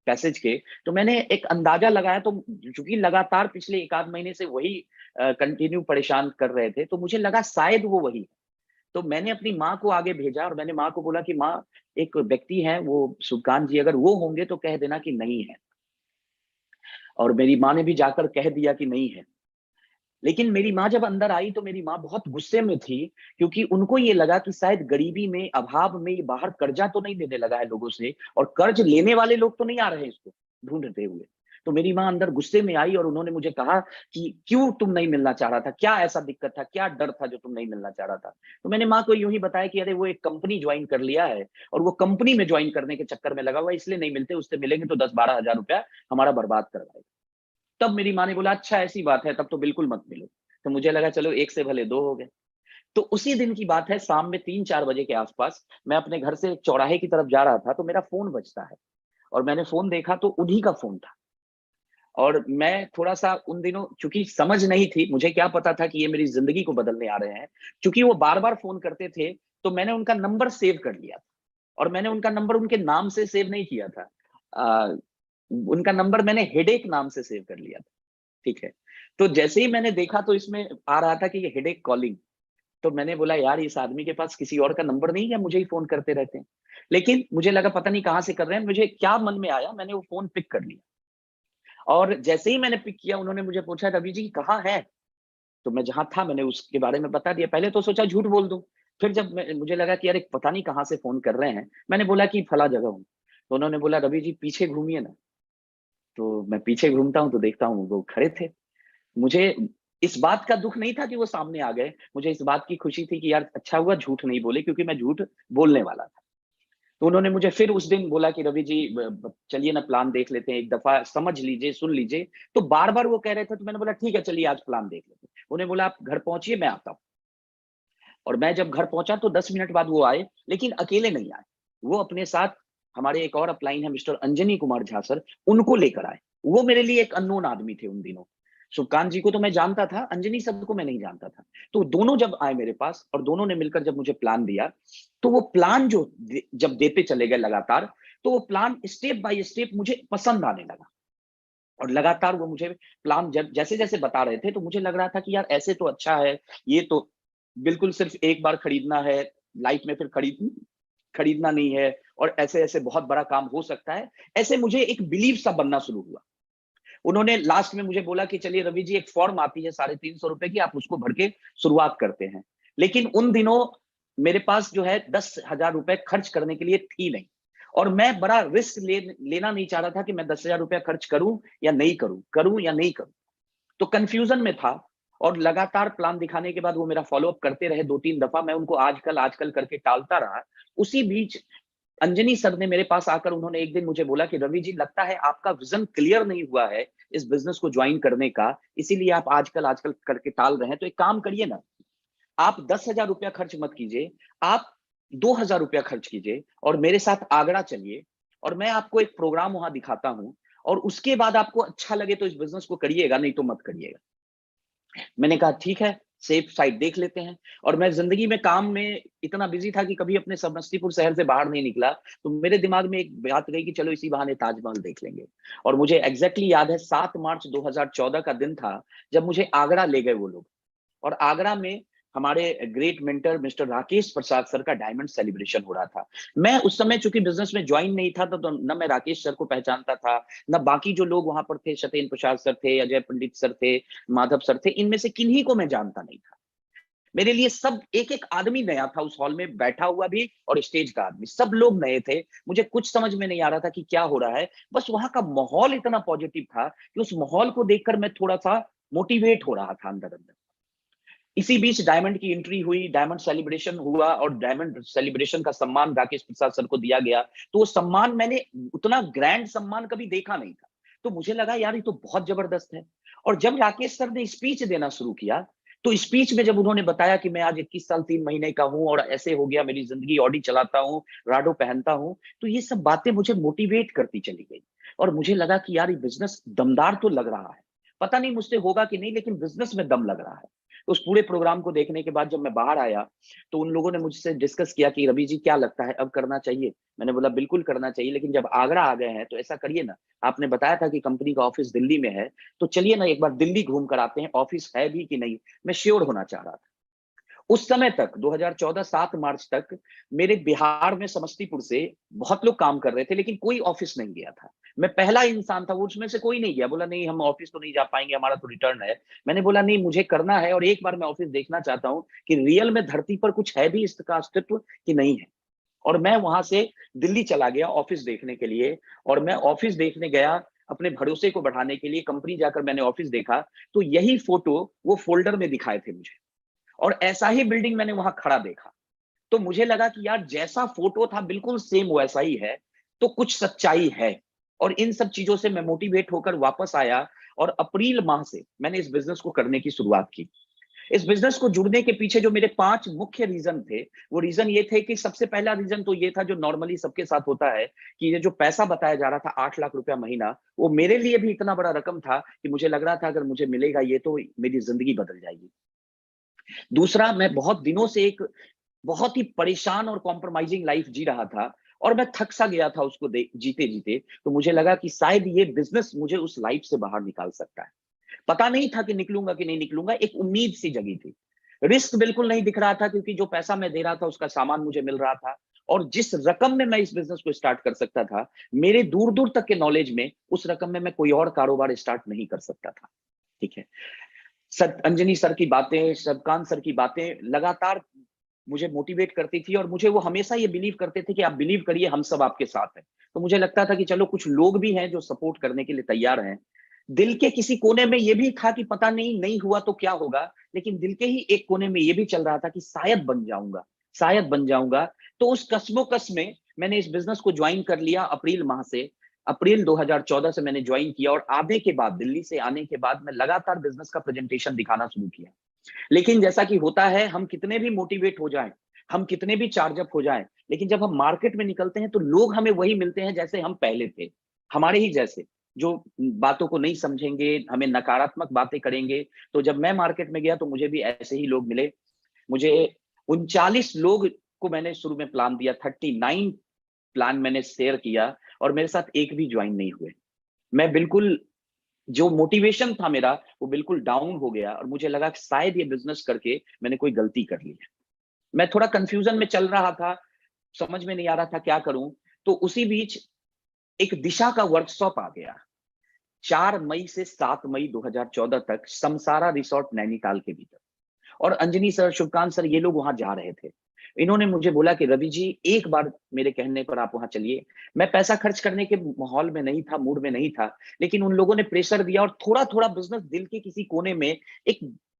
पैसेज के, तो मैंने एक अंदाजा लगाया। तो चूंकि लगातार पिछले एक आध महीने से वही कंटिन्यू परेशान कर रहे थे, तो मुझे लगा शायद वो वही है। तो मैंने अपनी माँ को आगे भेजा और मैंने माँ को बोला कि माँ, एक व्यक्ति है वो सुकांत जी, अगर वो होंगे तो कह देना कि नहीं है। और मेरी माँ ने भी जाकर कह दिया कि नहीं है। लेकिन मेरी माँ जब अंदर आई तो मेरी माँ बहुत गुस्से में थी, क्योंकि उनको ये लगा कि शायद गरीबी में, अभाव में ये बाहर कर्जा तो नहीं लेने लगा है लोगों से, और कर्ज लेने वाले लोग तो नहीं आ रहे हैं इसको ढूंढते हुए। तो मेरी माँ अंदर गुस्से में आई और उन्होंने मुझे कहा कि क्यों तुम नहीं मिलना चाह रहा था, क्या ऐसा दिक्कत था, क्या डर था जो तुम नहीं मिलना चाह रहा था। तो मैंने माँ को यूं ही बताया कि अरे वो एक कंपनी ज्वाइन कर लिया है, और वो कंपनी में ज्वाइन करने के चक्कर में लगा हुआ है, इसलिए नहीं मिलते, उससे मिलेंगे तो 10-12 हजार रुपया हमारा बर्बाद करवाएगा। तब मेरी माँ ने बोला अच्छा ऐसी बात है, तब तो बिल्कुल मत मिलो। तो मुझे लगा चलो एक से भले दो हो गए। तो उसी दिन की बात है, शाम में 3-4 बजे के आसपास मैं अपने घर से चौराहे की तरफ जा रहा था, तो मेरा फोन बजता है और मैंने फोन देखा तो उन्हीं का फोन था। और मैं थोड़ा-सा उन दिनों, चूँकि समझ नहीं थी, मुझे क्या पता था कि ये मेरी ज़िंदगी को बदलने आ रहे हैं। चूँकि वो बार-बार फ़ोन करते थे, तो मैंने उनका नंबर सेव कर लिया था, और मैंने उनका नंबर उनके नाम से सेव नहीं किया था। उनका नंबर मैंने हेडेक नाम से सेव कर लिया था, ठीक है? तो जैसे ही मैंने देखा तो इसमें आ रहा था कि ये हेडेक कॉलिंग, तो मैंने बोला यार इस आदमी के पास किसी और का नंबर नहीं है, मुझे ही फ़ोन करते रहते हैं। लेकिन मुझे लगा पता नहीं कहाँ से कर रहे हैं, मुझे क्या मन में आया, मैंने वो फ़ोन पिक कर लिया। और जैसे ही मैंने पिक किया, उन्होंने मुझे पूछा रवि जी कहाँ हैं? तो मैं जहाँ था मैंने उसके बारे में बता दिया। पहले तो सोचा झूठ बोल दूँ, फिर जब मुझे लगा कि यार पता नहीं कहाँ से फ़ोन कर रहे हैं, मैंने बोला कि फला जगह हूँ। तो उन्होंने बोला रवि जी पीछे घूमिए ना। तो मैं पीछे घूमता हूँ तो देखता हूँ वो खड़े थे। मुझे इस बात का दुःख नहीं था कि वो सामने आ गए, मुझे इस बात की खुशी थी कि यार अच्छा हुआ झूठ नहीं बोले, क्योंकि मैं झूठ बोलने वाला था। तो उन्होंने मुझे फिर उस दिन बोला कि रवि जी चलिए ना प्लान देख लेते हैं, एक दफा समझ लीजिए, सुन लीजिए। तो बार बार वो कह रहे थे, तो मैंने बोला ठीक है चलिए आज प्लान देख लेते हैं। उन्हें बोला आप घर पहुंचिए, मैं आता हूँ। और मैं जब घर पहुंचा तो 10 मिनट बाद वो आए, लेकिन अकेले नहीं आए। वो अपने साथ हमारे एक और अपलाइन है मिस्टर अंजनी कुमार झा सर, उनको लेकर आए। वो मेरे लिए एक अननोन आदमी थे उन दिनों। सुकांत जी को तो मैं जानता था, अंजनी सर को मैं नहीं जानता था। तो दोनों जब आए मेरे पास और दोनों ने मिलकर जब मुझे प्लान दिया, तो वो प्लान जो जब देते चले गए लगातार, तो वो प्लान स्टेप बाय स्टेप मुझे पसंद आने लगा। और लगातार वो मुझे प्लान जब जैसे-जैसे बता रहे थे, तो मुझे लग रहा था कि यार ऐसे तो अच्छा है, ये तो बिल्कुल सिर्फ एक बार खरीदना है, लाइफ में फिर खरीदना नहीं है, और ऐसे-ऐसे बहुत बड़ा काम हो सकता है। ऐसे मुझे एक बिलीव सा बनना शुरू हुआ। उन्होंने लास्ट में मुझे बोला कि चलिए रवि जी एक फॉर्म आती है ₹350 की, आप उसको भर के शुरुआत करते हैं। लेकिन उन दिनों मेरे पास जो है ₹10,000 खर्च करने के लिए थी नहीं, और मैं बड़ा रिस्क लेना नहीं चाह रहा था कि मैं ₹10,000 खर्च करूं या नहीं करूं। तो कंफ्यूजन में था। और लगातार प्लान दिखाने के बाद वो मेरा फॉलो अप करते रहे 2-3 दफा, मैं उनको आजकल आजकल करके टालता रहा। उसी बीच अंजनी सर ने मेरे पास आकर उन्होंने एक दिन मुझे बोला कि रवि जी लगता है आपका विजन क्लियर नहीं हुआ है इस बिजनेस को ज्वाइन करने का, इसीलिए आप आजकल आजकल करके टाल रहे हैं। तो एक काम करिए ना, आप ₹10,000 खर्च मत कीजिए, आप ₹2,000 खर्च कीजिए और मेरे साथ आगरा चलिए, और मैं आपको एक प्रोग्राम वहां दिखाता हूं, और उसके बाद आपको अच्छा लगे तो इस बिजनेस को करिएगा, नहीं तो मत करिएगा। मैंने कहा ठीक है, सेफ साइड देख लेते हैं। और मैं जिंदगी में काम में इतना बिजी था कि कभी अपने समस्तीपुर शहर से बाहर नहीं निकला। तो मेरे दिमाग में एक बात गई कि चलो इसी बहाने ताजमहल देख लेंगे। और मुझे एग्जैक्टली याद है 7 मार्च 2014 का दिन था जब मुझे आगरा ले गए वो लोग। और आगरा में हमारे ग्रेट मेंटर मिस्टर राकेश प्रसाद सर का डायमंड सेलिब्रेशन हो रहा था। मैं उस समय चूंकि बिजनेस में ज्वाइन नहीं था, तो न मैं राकेश सर को पहचानता था, न बाकी जो लोग वहां पर थे, सत्येंद्र प्रसाद सर थे, अजय पंडित सर थे, माधव सर थे, इनमें से किन्हीं को मैं जानता नहीं था। मेरे लिए सब एक एक आदमी नया था, उस हॉल में बैठा हुआ भी और स्टेज का आदमी, सब लोग नए थे। मुझे कुछ समझ में नहीं आ रहा था कि क्या हो रहा है। बस वहां का माहौल इतना पॉजिटिव था कि उस माहौल को देखकर मैं थोड़ा सा मोटिवेट हो रहा था अंदर अंदर। इसी बीच डायमंड की एंट्री हुई, डायमंड सेलिब्रेशन हुआ और डायमंड सेलिब्रेशन का सम्मान राकेश प्रसाद सर को दिया गया। तो वो सम्मान मैंने उतना ग्रैंड सम्मान कभी देखा नहीं था। तो मुझे लगा यार ये तो बहुत जबरदस्त है। और जब राकेश सर ने स्पीच देना शुरू किया, तो स्पीच में जब उन्होंने बताया कि मैं आज 21 साल 3 महीने का हूं और ऐसे हो गया मेरी जिंदगी, ऑडी चलाता हूं, राडो पहनता हूं, तो ये सब बातें मुझे मोटिवेट करती चली गई। और मुझे लगा कि यार ये बिजनेस दमदार तो लग रहा है, पता नहीं मुझसे होगा कि नहीं, लेकिन बिजनेस में दम लग रहा है। उस पूरे प्रोग्राम को देखने के बाद जब मैं बाहर आया, तो उन लोगों ने मुझसे डिस्कस किया कि रवि जी क्या लगता है अब करना चाहिए। मैंने बोला बिल्कुल करना चाहिए, लेकिन जब आगरा आ गए हैं तो ऐसा करिए ना, आपने बताया था कि कंपनी का ऑफिस दिल्ली में है, तो चलिए ना एक बार दिल्ली घूम कर आते हैं, ऑफिस है भी कि नहीं। मैं श्योर होना चाह रहा था। उस समय तक 2014 7 मार्च तक मेरे बिहार में समस्तीपुर से बहुत लोग काम कर रहे थे, लेकिन कोई ऑफिस नहीं गया था। मैं पहला इंसान था, वो उसमें से कोई नहीं गया। बोला नहीं हम ऑफिस तो नहीं जा पाएंगे, हमारा तो रिटर्न है। मैंने बोला नहीं, मुझे करना है और एक बार मैं ऑफिस देखना चाहता हूं कि रियल में धरती पर कुछ है भी इसका अस्तित्व कि नहीं है। और मैं वहां से दिल्ली चला गया ऑफिस देखने के लिए। और मैं ऑफिस देखने गया अपने भरोसे को बढ़ाने के लिए। कंपनी जाकर मैंने ऑफिस देखा, तो यही फोटो वो फोल्डर में दिखाए थे मुझे, और ऐसा ही बिल्डिंग मैंने वहां खड़ा देखा। तो मुझे लगा कि यार जैसा फोटो था बिल्कुल सेम वैसा ही है, तो कुछ सच्चाई है। और इन सब चीजों से मैं मोटिवेट होकर वापस आया, और अप्रैल माह से मैंने इस बिजनेस को करने की शुरुआत की। इस बिजनेस को जुड़ने के पीछे जो मेरे 5 मुख्य रीजन थे, वो रीजन ये थे कि सबसे पहला रीजन तो ये था जो नॉर्मली सबके साथ होता है, कि ये जो पैसा बताया जा रहा था 8 लाख रुपया महीना, वो मेरे लिए भी इतना बड़ा रकम था कि मुझे लग रहा था अगर मुझे मिलेगा ये तो मेरी जिंदगी बदल जाएगी। दूसरा, मैं बहुत दिनों से एक बहुत ही परेशान और कॉम्प्रोमाइजिंग लाइफ जी रहा था, और मैं थक सा गया था उसको जीते जीते। तो मुझे लगा कि शायद ये बिजनेस मुझे उस लाइफ से बाहर निकाल सकता है। पता नहीं था कि निकलूंगा कि नहीं निकलूंगा, एक उम्मीद सी जगी थी। रिस्क बिल्कुल नहीं दिख रहा था, क्योंकि जो पैसा मैं दे रहा था उसका सामान मुझे मिल रहा था, और जिस रकम में मैं इस बिजनेस को स्टार्ट कर सकता था, मेरे दूर दूर तक के नॉलेज में उस रकम में मैं कोई और कारोबार स्टार्ट नहीं कर सकता था। ठीक है। सर अंजनी सर की बातें, शब्दकांत सर की बातें लगातार मुझे मोटिवेट करती थी, और मुझे वो हमेशा ये बिलीव करते थे कि आप बिलीव करिए, हम सब आपके साथ हैं। तो मुझे लगता था कि चलो कुछ लोग भी हैं जो सपोर्ट करने के लिए तैयार हैं। दिल के किसी कोने में ये भी था कि पता नहीं, नहीं हुआ तो क्या होगा, लेकिन दिल के ही एक कोने में ये भी चल रहा था कि शायद बन जाऊंगा, शायद बन जाऊंगा। तो उस कस्मोकस में मैंने इस बिजनेस को ज्वाइन कर लिया अप्रैल माह से। अप्रैल 2014 से मैंने ज्वाइन किया, और आने के बाद, दिल्ली से आने के बाद, मैं लगातार बिजनेस का प्रेजेंटेशन दिखाना शुरू किया। लेकिन जैसा कि होता है, हम कितने भी मोटिवेट हो जाएं, हम कितने भी चार्ज अप हो जाएं, लेकिन जब हम मार्केट में निकलते हैं तो लोग हमें वही मिलते हैं जैसे हम पहले थे, हमारे ही जैसे, जो बातों को नहीं समझेंगे, हमें नकारात्मक बातें करेंगे। तो जब मैं मार्केट में गया तो मुझे भी ऐसे ही लोग मिले। मुझे 39 लोग को मैंने शुरू में प्लान दिया, 39 प्लान मैंने शेयर किया, और मेरे साथ एक भी ज्वाइन नहीं हुए। मैं बिल्कुल, जो मोटिवेशन था मेरा वो बिल्कुल डाउन हो गया, और मुझे लगा कि शायद ये बिजनेस करके मैंने कोई गलती कर ली है। मैं थोड़ा कंफ्यूजन में चल रहा था, समझ में नहीं आ रहा था क्या करूं। तो उसी बीच एक दिशा का वर्कशॉप आ गया, 4 मई से 7 मई 2014 तक, समसारा रिसोर्ट नैनीताल के भीतर। और अंजनी सर, शुभकांत सर, ये लोग वहां जा रहे थे। इन्होंने मुझे बोला कि रवि जी एक बार मेरे कहने पर आप वहां चलिए। मैं पैसा खर्च करने के माहौल में नहीं था, मूड में नहीं था, लेकिन उन लोगों ने प्रेशर दिया, और थोड़ा थोड़ा बिजनेस दिल के किसी कोने में एक,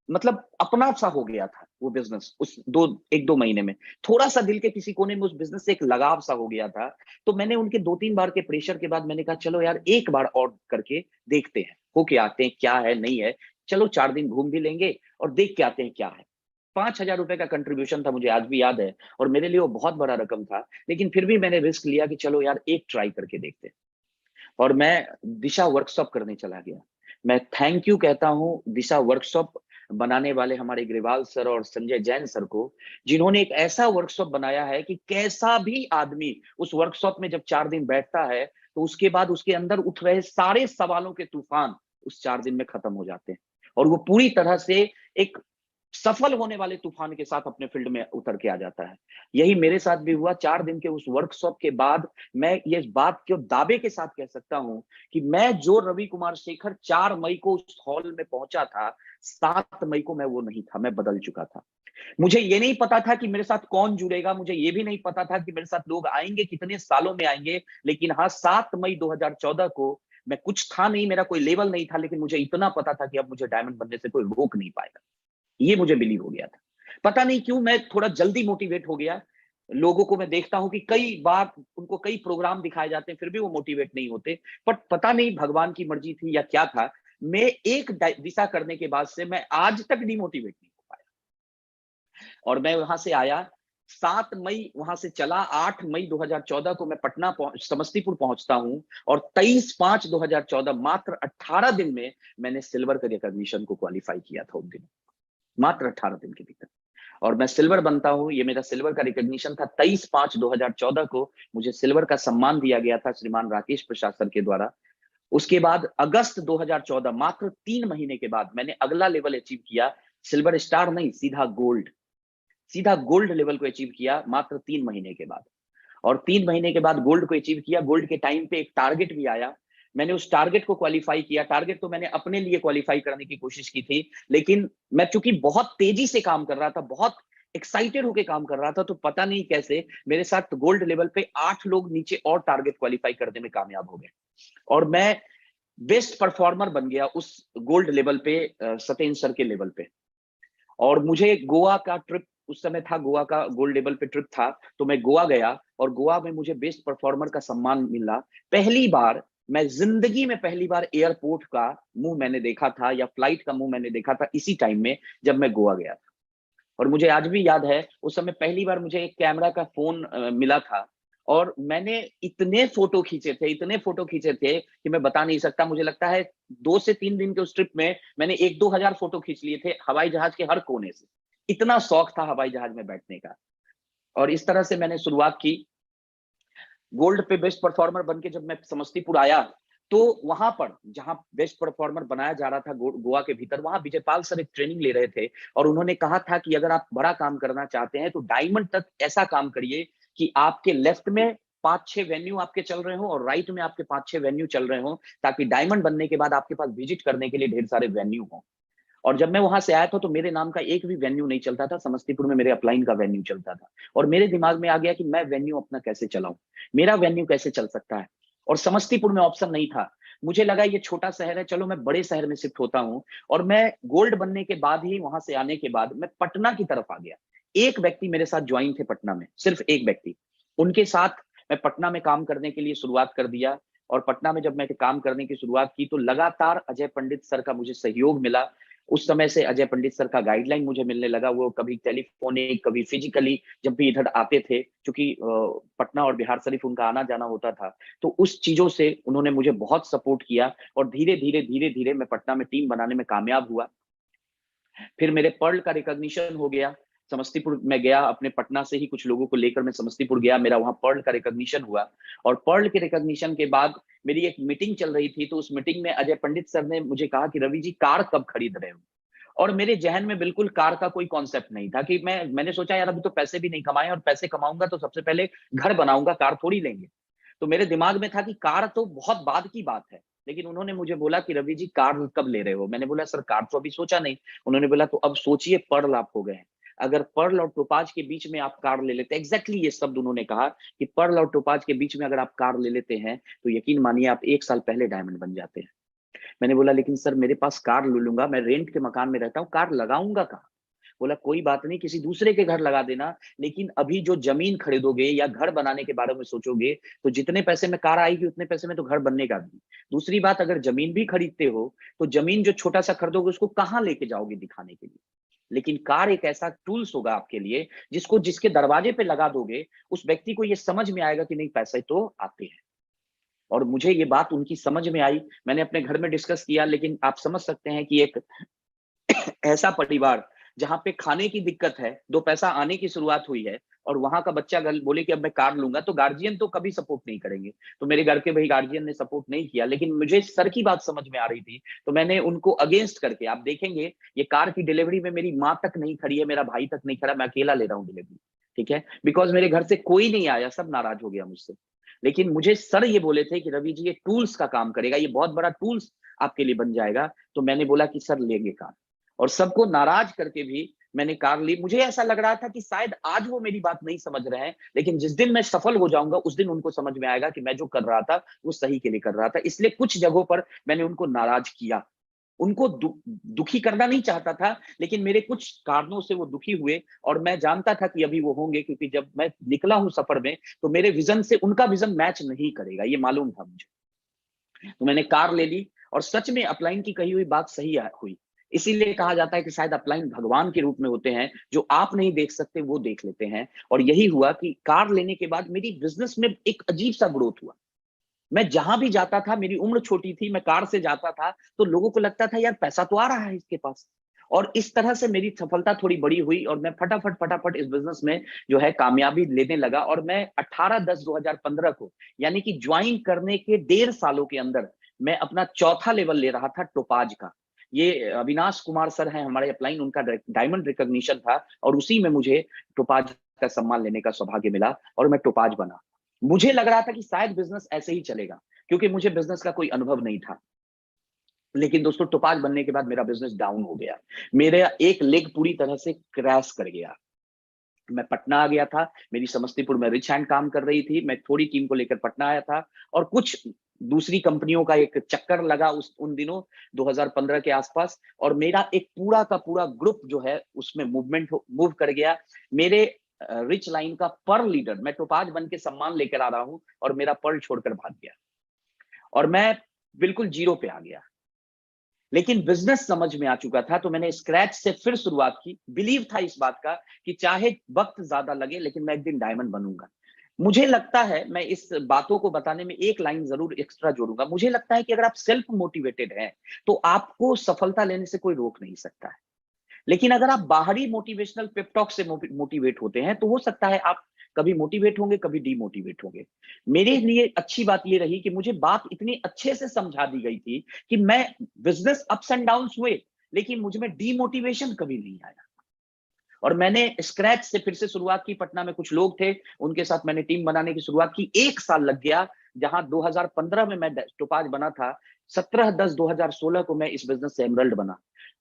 मतलब अपना सा हो गया था वो बिजनेस। उस 1-2 महीने में थोड़ा सा दिल के किसी कोने में उस बिजनेस से एक लगाव सा हो गया था। तो मैंने उनके 2-3 बार के प्रेशर के बाद मैंने कहा चलो यार एक बार और करके देखते हैं, होके आते हैं क्या है नहीं है। चलो 4 दिन घूम भी लेंगे और देख के आते हैं क्या है। 5,000 रुपए का कंट्रीब्यूशन था, मुझे आज भी याद है, और मेरे लिए वो बहुत बड़ा रकम था। लेकिन फिर भी मैंने रिस्क लिया कि चलो यार एक ट्राई करके देखते हैं। और मैं दिशा वर्कशॉप करने चला गया। मैं थैंक यू कहता हूँ दिशा वर्कशॉप बनाने वाले हमारे ग्रेवाल सर और संजय जैन सर को, जिन्होंने एक ऐसा वर्कशॉप बनाया है कि कैसा भी आदमी उस वर्कशॉप में जब 4 दिन बैठता है, तो उसके बाद उसके अंदर उठ रहे सारे सवालों के तूफान उस 4 दिन में खत्म हो जाते हैं, और वो पूरी तरह से एक सफल होने वाले तूफान के साथ अपने फील्ड में उतर के आ जाता है। यही मेरे साथ भी हुआ। 4 दिन के उस वर्कशॉप के बाद मैं ये बात को दावे के साथ कह सकता हूं कि मैं जो रवि कुमार शेखर 4 मई को उस हॉल में पहुंचा था, 7 मई को मैं वो नहीं था, मैं बदल चुका था। मुझे ये नहीं पता था कि मेरे साथ कौन जुड़ेगा, मुझे ये भी नहीं पता था कि मेरे साथ लोग आएंगे, कितने सालों में आएंगे, लेकिन हाँ, 7 मई 2014 को मैं, कुछ था नहीं, मेरा कोई लेवल नहीं था, लेकिन मुझे इतना पता था कि अब मुझे डायमंड बनने से कोई रोक नहीं पाएगा। ये मुझे बिलीव हो गया था। पता नहीं क्यों मैं थोड़ा जल्दी मोटिवेट हो गया। लोगों को मैं देखता हूं कि कई बार उनको कई प्रोग्राम दिखाए जाते हैं, फिर भी वो मोटिवेट नहीं होते। बट पता नहीं भगवान की मर्जी थी या क्या था, मैं एक दिशा करने के बाद से मैं आज तक डिमोटिवेट नहीं हो पाया। और मैं वहां से आया, 7 मई वहां से चला, 8 मई 2014 को मैं पटना समस्तीपुर पहुंचता हूं, और 23/5/2014 मात्र 18 दिन में मैंने सिल्वर के रिकॉग्निशन को क्वालिफाई किया था उन दिनों, मात्र 18 दिन के भीतर। और मैं सिल्वर बनता हूं, ये मेरा सिल्वर का रिकॉग्निशन था। 23/5/2014 को मुझे सिल्वर का सम्मान दिया गया था श्रीमान राकेश प्रसाद सर के द्वारा। उसके बाद अगस्त 2014, मात्र 3 महीने के बाद मैंने अगला लेवल अचीव किया। सिल्वर स्टार नहीं, सीधा गोल्ड लेवल को अचीव किया मात्र 3 महीने के बाद। और 3 महीने के बाद गोल्ड को अचीव किया। गोल्ड के टाइम पे एक टारगेट भी आया, मैंने उस टारगेट को क्वालिफाई किया। टारगेट तो मैंने अपने लिए क्वालिफाई करने की कोशिश की थी, लेकिन मैं चूंकि बहुत तेजी से काम कर रहा था, बहुत एक्साइटेड होकर काम कर रहा था, तो पता नहीं कैसे मेरे साथ गोल्ड लेवल पे 8 लोग नीचे और टारगेट क्वालिफाई करने में कामयाब हो गए, और मैं बेस्ट परफॉर्मर बन गया उस गोल्ड लेवल पे, सत्येंद्र सर के लेवल पे। और मुझे गोवा का ट्रिप उस समय था, गोवा का गोल्ड लेवल पे ट्रिप था, तो मैं गोवा गया, और गोवा में मुझे बेस्ट परफॉर्मर का सम्मान मिला। पहली बार, मैं जिंदगी में पहली बार एयरपोर्ट का मुंह मैंने देखा था, या फ्लाइट का मुंह मैंने देखा था इसी टाइम में जब मैं गोवा गया था। और मुझे आज भी याद है, उस समय पहली बार मुझे एक कैमरा का फोन मिला था, और मैंने इतने फोटो खींचे थे, इतने फोटो खींचे थे कि मैं बता नहीं सकता। मुझे लगता है 2 से 3 दिन के उस ट्रिप में मैंने 1-2 हजार फोटो खींच लिए थे हवाई जहाज के हर कोने से। इतना शौक था हवाई जहाज में बैठने का। और इस तरह से मैंने शुरुआत की। गोल्ड पे बेस्ट परफॉर्मर बन के जब मैं समस्तीपुर आया, तो वहां पर जहां बेस्ट परफॉर्मर बनाया जा रहा था गोवा के भीतर, वहां विजयपाल सर एक ट्रेनिंग ले रहे थे, और उन्होंने कहा था कि अगर आप बड़ा काम करना चाहते हैं तो डायमंड तक ऐसा काम करिए कि आपके लेफ्ट में 5-6 वेन्यू आपके चल रहे हो, और राइट में आपके 5-6 वेन्यू चल रहे हो, ताकि डायमंड बनने के बाद आपके पास विजिट करने के लिए ढेर सारे वेन्यू हो। और जब मैं वहां से आया था, तो मेरे नाम का एक भी वेन्यू नहीं चलता था, समस्तीपुर में मेरे अपलाइन का वेन्यू चलता था। और मेरे दिमाग में आ गया कि मैं वेन्यू अपना कैसे चलाऊं, मेरा वेन्यू कैसे चल सकता है। और समस्तीपुर में ऑप्शन नहीं था। मुझे लगा ये छोटा शहर है, चलो मैं बड़े शहर में शिफ्ट होता हूं। और मैं गोल्ड बनने के बाद ही, वहां से आने के बाद, मैं पटना की तरफ आ गया। एक व्यक्ति मेरे साथ ज्वाइन थे पटना में, सिर्फ एक व्यक्ति। उनके साथ मैं पटना में काम करने के लिए शुरुआत कर दिया। और पटना में जब मैं काम करने की शुरुआत की, तो लगातार अजय पंडित सर का मुझे सहयोग मिला। उस समय से अजय पंडित सर का गाइडलाइन मुझे मिलने लगा। वो कभी टेलीफोनिक, कभी फिजिकली जब भी इधर आते थे, क्योंकि पटना और बिहार शरीफ उनका आना जाना होता था, तो उस चीजों से उन्होंने मुझे बहुत सपोर्ट किया। और धीरे धीरे मैं पटना में टीम बनाने में कामयाब हुआ। फिर मेरे पर्ल का रिकॉग्निशन हो गया। समस्तीपुर में गया, अपने पटना से ही कुछ लोगों को लेकर मैं समस्तीपुर गया, मेरा वहां पर्ल का रिकॉग्निशन हुआ। और पर्ल के रिकॉग्निशन के बाद मेरी एक मीटिंग चल रही थी, तो उस मीटिंग में अजय पंडित सर ने मुझे कहा कि रवि जी, कार कब खरीद रहे हो। और मेरे जहन में बिल्कुल कार का कोई कॉन्सेप्ट नहीं था, कि मैंने सोचा यार अभी तो पैसे भी नहीं कमाए, और पैसे कमाऊंगा तो सबसे पहले घर बनाऊंगा, कार थोड़ी लेंगे। तो मेरे दिमाग में था कि कार तो बहुत बाद की बात है। लेकिन उन्होंने मुझे बोला कि रवि जी, कार कब ले रहे हो। मैंने बोला सर, कार तो अभी सोचा नहीं। उन्होंने बोला तो अब सोचिए, पर्ल आप हो गए हैं। अगर पर्ल और टोपाज के बीच में आप कार ले लेते, एग्जैक्टली ये शब्द उन्होंने कहा कि पर्ल और टोपाज के बीच में अगर आप कार ले लेते हैं, तो यकीन मानिए आप 1 साल पहले डायमंड बन जाते हैं। मैंने बोला लेकिन सर, मेरे पास कार ले लूंगा, मैं रेंट के मकान में रहता हूँ, कार लगाऊंगा कहाँ। बोला कोई बात नहीं, किसी दूसरे के घर लगा देना, लेकिन अभी जो जमीन खरीदोगे या घर बनाने के बारे में सोचोगे, तो जितने पैसे में कार आएगी उतने पैसे में तो घर बनने का भी। दूसरी बात, अगर जमीन भी खरीदते हो, तो जमीन जो छोटा सा खरीदोगे उसको कहाँ लेके जाओगे दिखाने के लिए। लेकिन कार एक ऐसा टूल्स होगा आपके लिए, जिसको जिसके दरवाजे पे लगा दोगे, उस व्यक्ति को ये समझ में आएगा कि नहीं, पैसे तो आते हैं। और मुझे ये बात उनकी समझ में आई। मैंने अपने घर में डिस्कस किया, लेकिन आप समझ सकते हैं कि एक ऐसा परिवार जहां पे खाने की दिक्कत है, 2 पैसा आने की शुरुआत हुई है, और वहां का बच्चा घर बोले कि अब मैं कार लूंगा, तो गार्जियन तो कभी सपोर्ट नहीं करेंगे। तो मेरे घर के भाई गार्जियन ने सपोर्ट नहीं किया, लेकिन मुझे सर की बात समझ में आ रही थी, तो मैंने उनको अगेंस्ट करके, आप देखेंगे ये कार की डिलीवरी में मेरी माँ तक नहीं खड़ी है, मेरा भाई तक नहीं खड़ा, मैं अकेला ले रहा हूँ डिलीवरी। ठीक है, बिकॉज मेरे घर से कोई नहीं आया, सब नाराज हो गया मुझसे। लेकिन मुझे सर ये बोले थे कि रवि जी, ये टूल्स का काम करेगा, ये बहुत बड़ा टूल्स आपके लिए बन जाएगा। तो मैंने बोला कि सर लेंगे कार, और सबको नाराज करके भी मैंने कार ली। मुझे ऐसा लग रहा था कि शायद आज वो मेरी बात नहीं समझ रहे हैं, लेकिन जिस दिन मैं सफल हो जाऊंगा, उस दिन उनको समझ में आएगा कि मैं जो कर रहा था वो सही के लिए कर रहा था। इसलिए कुछ जगहों पर मैंने उनको नाराज किया। उनको दुखी करना नहीं चाहता था, लेकिन मेरे कुछ कारणों से वो दुखी हुए और मैं जानता था कि अभी वो होंगे, क्योंकि जब मैं निकला हूं सफर में तो मेरे विजन से उनका विजन मैच नहीं करेगा, ये मालूम था मुझे। तो मैंने कार ले ली और सच में अपलाइन की कही हुई बात सही हुई। इसीलिए कहा जाता है कि शायद अपलाइन भगवान के रूप में होते हैं, जो आप नहीं देख सकते वो देख लेते हैं। और यही हुआ कि कार लेने के बाद मेरी बिजनेस में एक अजीब सा ग्रोथ हुआ। मैं जहां भी जाता था, मेरी उम्र छोटी थी, मैं कार से जाता था तो लोगों को लगता था यार पैसा तो आ रहा है इसके पास। और इस तरह से मेरी सफलता थोड़ी बड़ी हुई और मैं फटाफट फटाफट इस बिजनेस में जो है कामयाबी लेने लगा। और मैं 18/10/2015 को, यानी कि ज्वाइन करने के 1.5 सालों के अंदर, मैं अपना चौथा लेवल ले रहा था टोपाज का। ये अविनाश कुमार सर हैं हमारे अपलाइन, उनका डायमंड रिकॉग्निशन था और उसी में मुझे टोपाज का सम्मान लेने का सौभाग्य मिला और मैं टोपाज बना। मुझे लग रहा था कि शायद बिजनेस ऐसे ही चलेगा, क्योंकि मुझे बिजनेस का कोई अनुभव नहीं था। लेकिन दोस्तों, टोपाज बनने के बाद मेरा बिजनेस डाउन हो गया। मेरा एक लेग पूरी तरह से क्रैश कर गया। मैं पटना आ गया था, मेरी समस्तीपुर में रिच हैंड काम कर रही थी, मैं थोड़ी टीम को लेकर पटना आया था और कुछ दूसरी कंपनियों का एक चक्कर लगा उन दिनों 2015 के आसपास, और मेरा एक पूरा का पूरा ग्रुप जो है उसमें मूव कर गया। मेरे रिच लाइन का पर्ल लीडर, मैं टोपाज बन के सम्मान लेकर आ रहा हूं और मेरा पर्ल छोड़कर भाग गया और मैं बिल्कुल जीरो पे आ गया। लेकिन बिजनेस समझ में आ चुका था, तो मैंने स्क्रैच से फिर शुरुआत की। बिलीव था इस बात का कि चाहे वक्त ज्यादा लगे लेकिन मैं एक दिन डायमंड बनूंगा। मुझे लगता है, मैं इस बातों को बताने में एक लाइन जरूर एक्स्ट्रा जोड़ूंगा, मुझे लगता है कि अगर आप सेल्फ मोटिवेटेड हैं तो आपको सफलता लेने से कोई रोक नहीं सकता है। लेकिन अगर आप बाहरी मोटिवेशनल पेप टॉक से मोटिवेट होते हैं तो हो सकता है आप कभी मोटिवेट होंगे, कभी डीमोटिवेट होंगे। मेरे लिए अच्छी बात ये रही कि मुझे बात इतनी अच्छे से समझा दी गई थी कि मैं, बिजनेस अप्स एंड डाउन्स हुए लेकिन मुझ में डीमोटिवेशन कभी नहीं आया। और मैंने स्क्रैच से फिर से शुरुआत की। पटना में कुछ लोग थे, उनके साथ मैंने टीम बनाने की शुरुआत की। 1 साल लग गया। जहां 2015 में मैं टोपाज बना था, 17/10/2016 को मैं इस बिजनेस से एमरल्ड बना।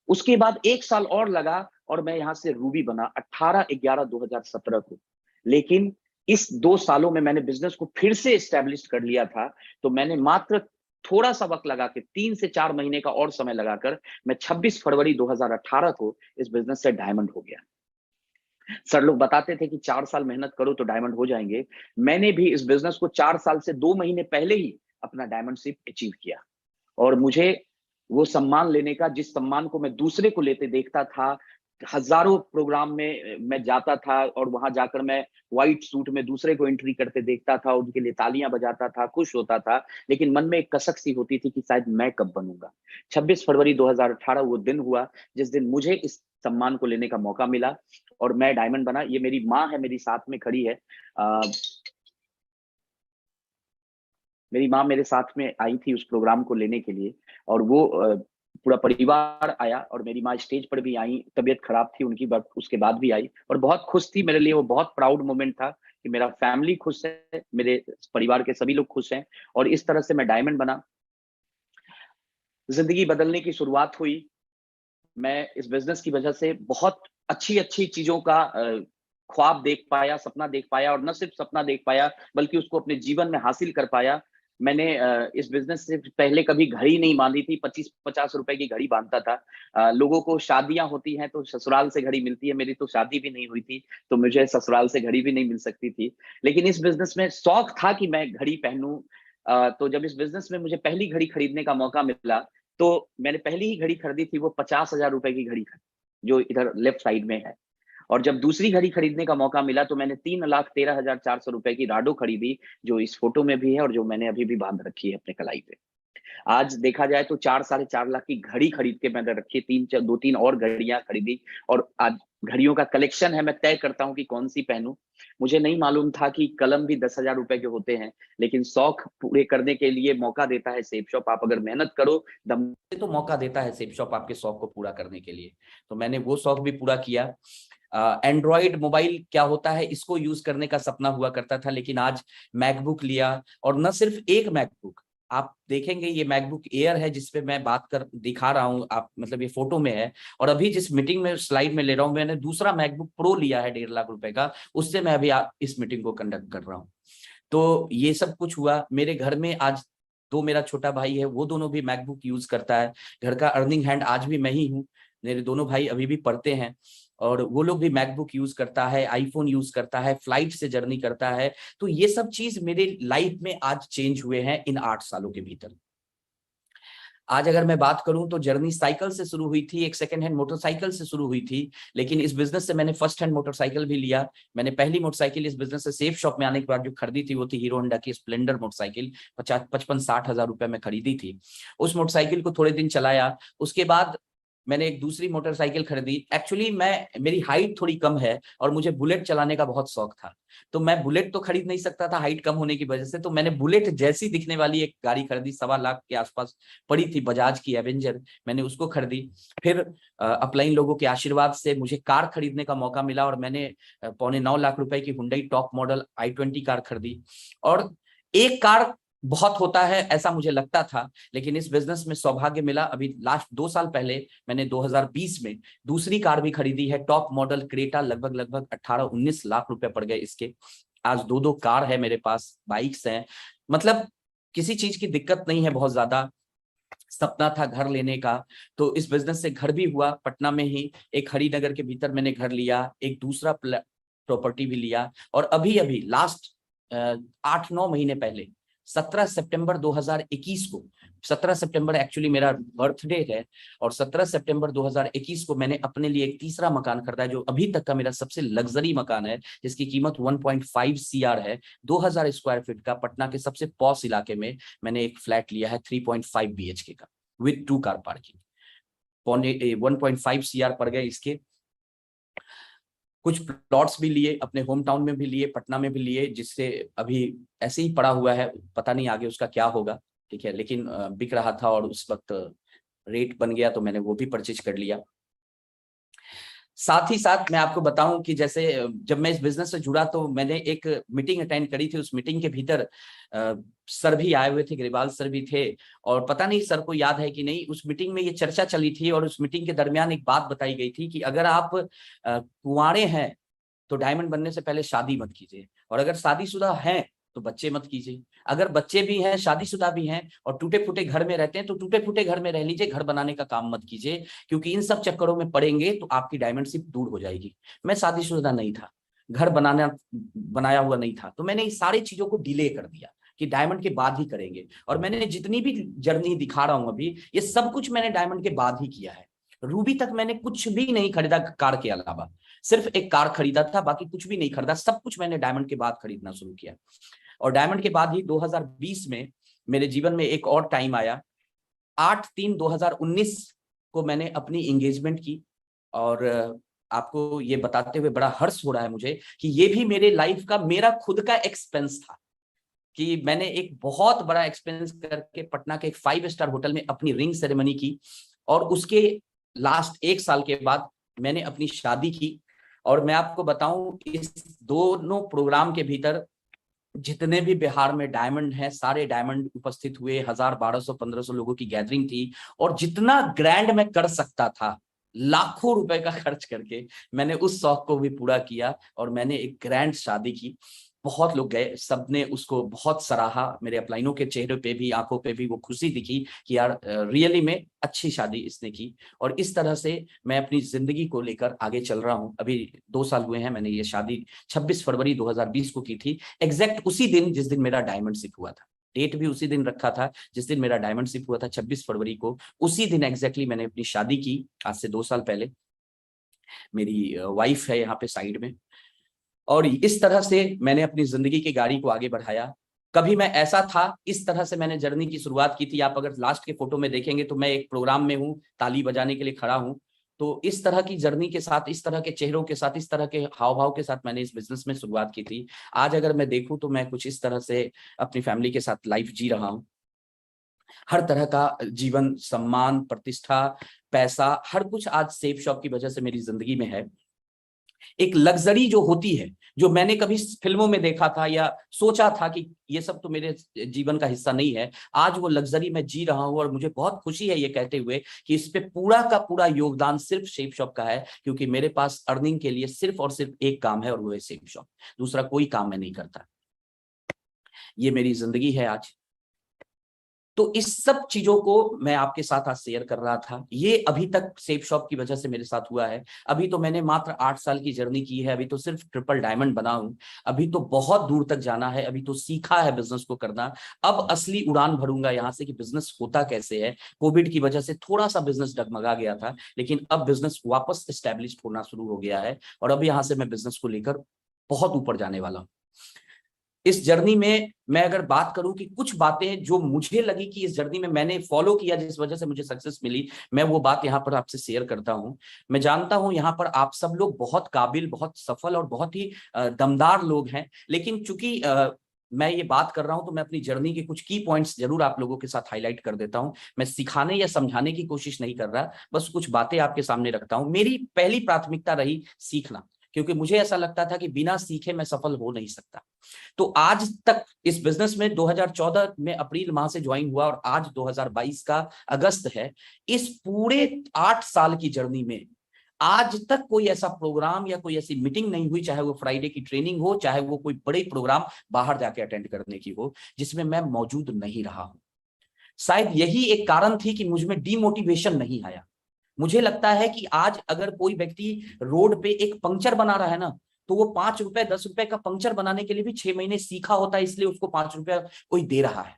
उसके बाद 1 साल और लगा और मैं यहां से रूबी बना 18/11/2017 को। लेकिन इस 2 सालों में मैंने बिजनेस को फिर से एस्टेब्लिश कर लिया था। तो मैंने मात्र थोड़ा सा वक्त लगा के 3 से 4 महीने का और समय लगाकर मैं 26 फरवरी 2018 को इस बिजनेस से डायमंड हो गया। सर लोग बताते थे कि 4 साल मेहनत करो तो डायमंड हो जाएंगे। मैंने भी इस बिजनेस को 4 साल से 2 महीने पहले ही अपना डायमंडशिप अचीव किया। और मुझे वो सम्मान लेने का, जिस सम्मान को मैं दूसरे को लेते देखता था, हजारों प्रोग्राम में मैं जाता था और वहां जाकर मैं व्हाइट सूट में दूसरे को एंट्री करते देखता था, उनके लिए तालियां बजाता था, खुश होता था, लेकिन मन में एक कसक सी होती थी कि शायद मैं कब बनूंगा। 26 फरवरी 2018 वो दिन हुआ जिस दिन मुझे इस सम्मान को लेने का मौका मिला और मैं डायमंड बना। ये मेरी माँ है, मेरी साथ में खड़ी है। मेरी माँ मेरे साथ में आई थी उस प्रोग्राम को लेने के लिए और वो पूरा परिवार आया और मेरी माँ स्टेज पर भी आई। तबीयत खराब थी उनकी, बट उसके बाद भी आई और बहुत खुश थी। मेरे लिए वो बहुत प्राउड मोमेंट था कि मेरा फैमिली खुश है, मेरे परिवार के सभी लोग खुश हैं और इस तरह से मैं डायमंड बना। जिंदगी बदलने की शुरुआत हुई। मैं इस बिजनेस की वजह से बहुत अच्छी अच्छी चीजों का ख्वाब देख पाया, सपना देख पाया और न सिर्फ सपना देख पाया बल्कि उसको अपने जीवन में हासिल कर पाया। मैंने इस बिजनेस से पहले कभी घड़ी नहीं बांधी थी, 25-50 रुपए की घड़ी बांधता था। लोगों को शादियां होती हैं तो ससुराल से घड़ी मिलती है, मेरी तो शादी भी नहीं हुई थी तो मुझे ससुराल से घड़ी भी नहीं मिल सकती थी। लेकिन इस बिजनेस में शौक था कि मैं घड़ी पहनूं। तो जब इस बिजनेस में मुझे पहली घड़ी खरीदने का मौका मिला तो मैंने पहली ही घड़ी खरीदी थी, वो 50,000 रुपए की घड़ी खरीदी जो इधर लेफ्ट साइड में है। और जब दूसरी घड़ी खरीदने का मौका मिला तो मैंने 3,13,400 रुपए की राडो खरीदी, जो इस फोटो में भी है और जो मैंने अभी भी बांध रखी है अपने कलाई पे। आज देखा जाए तो 4-4.5 लाख की घड़ी खरीद के मैंने रखी, 2-3 और घड़ियां खरीदी और आज घड़ियों का कलेक्शन है। मैं तय करता हूं कि कौन सी पहनूं। मुझे नहीं मालूम था कि कलम भी 10,000 रुपए के होते हैं, लेकिन शौक पूरे करने के लिए मौका देता है सेप शॉप। आप अगर मेहनत करो दम से तो मौका देता है सेप शॉप आपके शौक को पूरा करने के लिए। तो मैंने वो शौक भी पूरा किया। एंड्रॉइड मोबाइल क्या होता है इसको यूज करने का सपना हुआ करता था, लेकिन आज मैकबुक लिया और न सिर्फ एक मैकबुक, आप देखेंगे ये मैकबुक एयर है जिसपे मैं बात कर दिखा रहा हूं, आप मतलब ये फोटो में है। और अभी जिस मीटिंग में स्लाइड में ले रहा हूं, मैंने दूसरा मैकबुक प्रो लिया है 1.5 लाख रुपए का, उससे मैं अभी इस मीटिंग को कंडक्ट कर रहा हूं। तो ये सब कुछ हुआ मेरे घर में। आज दो मेरा छोटा भाई है, वो दोनों भी मैकबुक यूज करता है। घर का अर्निंग हैंड आज भी मैं ही हूँ, मेरे दोनों भाई अभी भी पढ़ते हैं और वो लोग भी मैकबुक यूज करता है, आईफोन यूज करता है, फ्लाइट से जर्नी करता है। तो ये सब चीज मेरे लाइफ में आज चेंज हुए हैं इन 8 सालों के भीतर। आज अगर मैं बात करूं तो जर्नी साइकिल से शुरू हुई थी, एक सेकंड हैंड मोटरसाइकिल से शुरू हुई थी, लेकिन इस बिजनेस से मैंने फर्स्ट हैंड मोटरसाइकिल भी लिया। मैंने पहली मोटरसाइकिल इस बिजनेस से सेफ शॉप में आने के बाद जो खरीदी थी वो थी हीरो होंडा की स्प्लेंडर मोटरसाइकिल, 55-60 हजार रुपए में खरीदी थी। उस मोटरसाइकिल को थोड़े दिन चलाया, उसके बाद मैंने एक दूसरी मोटरसाइकिल खरीदी। एक्चुअली मेरी हाइट थोड़ी कम है और मुझे बुलेट चलाने का बहुत शौक था, तो मैं बुलेट तो खरीद नहीं सकता था हाइट कम होने की वजह से, तो मैंने बुलेट जैसी दिखने वाली एक गाड़ी खरीदी, 1.25 लाख के आसपास पड़ी थी, बजाज की एवेंजर, मैंने उसको खरीदी। फिर अपलाइन लोगों के आशीर्वाद से मुझे कार खरीदने का मौका मिला और मैंने 8.25 लाख रुपए की Hyundai top model i20 car खरीदी। और एक कार बहुत होता है ऐसा मुझे लगता था, लेकिन इस बिजनेस में सौभाग्य मिला। अभी लास्ट 2 साल पहले मैंने 2020 में दूसरी कार भी खरीदी है, टॉप मॉडल क्रेटा, लगभग 18-19 लाख रुपए पड़ गए इसके। आज 2 कार है मेरे पास, बाइक्स हैं, मतलब किसी चीज की दिक्कत नहीं है बहुत ज्यादा। सपना था घर लेने का, तो इस बिजनेस से घर भी हुआ। पटना में ही एक हरिनगर के भीतर मैंने घर लिया, एक दूसरा प्रॉपर्टी भी लिया, और अभी अभी लास्ट 8-9 महीने पहले 17 सितंबर 2021 को, 17 सितंबर एक्चुअली मेरा बर्थडे है, और 17 सितंबर 2021 को मैंने अपने लिए एक तीसरा मकान खरीदा है, जो अभी तक का मेरा सबसे लग्जरी मकान है, जिसकी कीमत 1.5 CR है। 2000 स्क्वायर फीट का पटना के सबसे पॉश इलाके में मैंने एक फ्लैट लिया है 3.5 BHK का, विद 2 कार पार्किंग। 1.5 CR पड़ गए इसके। कुछ प्लॉट्स भी लिए, अपने होम टाउन में भी लिए, पटना में भी लिए, जिससे अभी ऐसे ही पड़ा हुआ है, पता नहीं आगे उसका क्या होगा, ठीक है, लेकिन बिक रहा था और उस वक्त रेट बन गया तो मैंने वो भी परचेज कर लिया। साथ ही साथ मैं आपको बताऊं कि जैसे जब मैं इस बिजनेस से जुड़ा तो मैंने एक मीटिंग अटेंड करी थी। उस मीटिंग के भीतर सर भी आए हुए थे, ग्रेवाल सर भी थे, और पता नहीं सर को याद है कि नहीं, उस मीटिंग में ये चर्चा चली थी और उस मीटिंग के दरमियान एक बात बताई गई थी कि अगर आप कुंवारे हैं तो डायमंड बनने से पहले शादी मत कीजिए, और अगर शादीशुदा हैं तो बच्चे मत कीजिए। अगर बच्चे भी हैं, शादीशुदा भी हैं और टूटे फूटे घर में रहते हैं तो टूटे फूटे घर में रह लीजिए, घर बनाने का काम मत कीजिए, क्योंकि इन सब चक्करों में पड़ेंगे तो आपकी डायमंडशिप दूर हो जाएगी। मैं शादीशुदा नहीं था, घर बनाया हुआ नहीं था, तो मैंने इस सारी चीजों को डिले कर दिया कि डायमंड के बाद ही करेंगे। और मैंने जितनी भी जर्नी दिखा रहा हूं अभी, ये सब कुछ मैंने डायमंड के बाद ही किया है। रूबी तक मैंने कुछ भी नहीं खरीदा कार के अलावा, सिर्फ एक कार खरीदा था, बाकी कुछ भी नहीं खरीदा, सब कुछ मैंने डायमंड के बाद खरीदना शुरू किया। और डायमंड के बाद ही 2020 में मेरे जीवन में एक और टाइम आया। 8/3/2019 को मैंने अपनी एंगेजमेंट की, और आपको ये बताते हुए बड़ा हर्ष हो रहा है मुझे कि ये भी मेरे लाइफ का, मेरा खुद का एक्सपेंस था, कि मैंने एक बहुत बड़ा एक्सपेंस करके पटना के एक 5 स्टार होटल में अपनी रिंग सेरेमनी की, और उसके लास्ट 1 साल के बाद मैंने अपनी शादी की। और मैं आपको बताऊं, इस दोनों प्रोग्राम के भीतर जितने भी बिहार में डायमंड हैं, सारे डायमंड उपस्थित हुए, 1000, 1200, 1500 लोगों की गैदरिंग थी, और जितना ग्रैंड मैं कर सकता था, लाखों रुपए का खर्च करके, मैंने उस शौक को भी पूरा किया और मैंने एक ग्रैंड शादी की। बहुत लोग गए, सबने उसको बहुत सराहा, मेरे अपलाइनों के चेहरे पे भी, आंखों पे भी वो खुशी दिखी कि यार रियली में अच्छी शादी इसने की। और इस तरह से मैं अपनी जिंदगी को लेकर आगे चल रहा हूं। अभी 2 साल हुए हैं, मैंने ये शादी 26 फरवरी 2020 को की थी, एग्जैक्ट उसी दिन जिस दिन मेरा डायमंड शिप हुआ था। डेट भी उसी दिन रखा था जिस दिन मेरा डायमंड शिप हुआ था, 26 फरवरी को। उसी दिन एग्जैक्टली मैंने अपनी शादी की, आज से 2 साल पहले। मेरी वाइफ है यहाँ पे साइड में, और इस तरह से मैंने अपनी जिंदगी की गाड़ी को आगे बढ़ाया। कभी मैं ऐसा था, इस तरह से मैंने जर्नी की शुरुआत की थी। आप अगर लास्ट के फोटो में देखेंगे तो मैं एक प्रोग्राम में हूँ, ताली बजाने के लिए खड़ा हूँ। तो इस तरह की जर्नी के साथ, इस तरह के चेहरों के साथ, इस तरह के हाव भाव के साथ मैंने इस बिजनेस में शुरुआत की थी। आज अगर मैं देखूं तो मैं कुछ इस तरह से अपनी फैमिली के साथ लाइफ जी रहा हूँ। हर तरह का जीवन, सम्मान, प्रतिष्ठा, पैसा, हर कुछ आज सेफ शॉप की वजह से मेरी जिंदगी में है। एक लग्जरी जो होती है, जो मैंने कभी फिल्मों में देखा था या सोचा था कि ये सब तो मेरे जीवन का हिस्सा नहीं है, आज वो लग्जरी मैं जी रहा हूं। और मुझे बहुत खुशी है ये कहते हुए कि इस पे पूरा का पूरा योगदान सिर्फ सेफ शॉप का है, क्योंकि मेरे पास अर्निंग के लिए सिर्फ और सिर्फ एक काम है और वो है सेफ शॉप। दूसरा कोई काम मैं नहीं करता। ये मेरी जिंदगी है आज। तो इस सब चीजों को मैं आपके साथ आज शेयर कर रहा था। ये अभी तक सेफ शॉप की वजह से मेरे साथ हुआ है। अभी तो मैंने मात्र 8 साल की जर्नी की है, अभी तो सिर्फ ट्रिपल डायमंड बना हूं, अभी तो बहुत दूर तक जाना है, अभी तो सीखा है बिजनेस को करना। अब असली उड़ान भरूंगा यहाँ से कि बिजनेस होता कैसे है। कोविड की वजह से थोड़ा सा बिजनेस डगमगा गया था, लेकिन अब बिजनेस वापस एस्टेब्लिश होना शुरू हो गया है और अब यहाँ से मैं बिजनेस को लेकर बहुत ऊपर जाने वाला हूँ। इस जर्नी में मैं अगर बात करूं कि कुछ बातें जो मुझे लगी कि इस जर्नी में मैंने फॉलो किया, जिस वजह से मुझे सक्सेस मिली, मैं वो बात यहाँ पर आपसे शेयर करता हूं। मैं जानता हूं यहाँ पर आप सब लोग बहुत काबिल, बहुत सफल और बहुत ही दमदार लोग हैं, लेकिन चूंकि मैं ये बात कर रहा हूं तो मैं अपनी जर्नी के कुछ की पॉइंट्स जरूर आप लोगों के साथ हाईलाइट कर देता हूं। मैं सिखाने या समझाने की कोशिश नहीं कर रहा, बस कुछ बातें आपके सामने रखता हूं। मेरी पहली प्राथमिकता रही सीखना, क्योंकि मुझे ऐसा लगता था कि बिना सीखे मैं सफल हो नहीं सकता। तो आज तक इस बिजनेस में 2014 में अप्रैल माह से ज्वाइन हुआ और आज 2022 का अगस्त है। इस पूरे 8 साल की जर्नी में आज तक कोई ऐसा प्रोग्राम या कोई ऐसी मीटिंग नहीं हुई, चाहे वो फ्राइडे की ट्रेनिंग हो, चाहे वो कोई बड़े प्रोग्राम बाहर जाके अटेंड करने की हो, जिसमें मैं मौजूद नहीं रहा हूं। शायद यही एक कारण थी कि मुझ में डीमोटिवेशन नहीं आया। मुझे लगता है कि आज अगर कोई व्यक्ति रोड पे एक पंक्चर बना रहा है ना, तो वो 5 रुपए 10 रुपए का पंक्चर बनाने के लिए भी 6 महीने सीखा होता है, इसलिए उसको 5 रुपया कोई दे रहा है।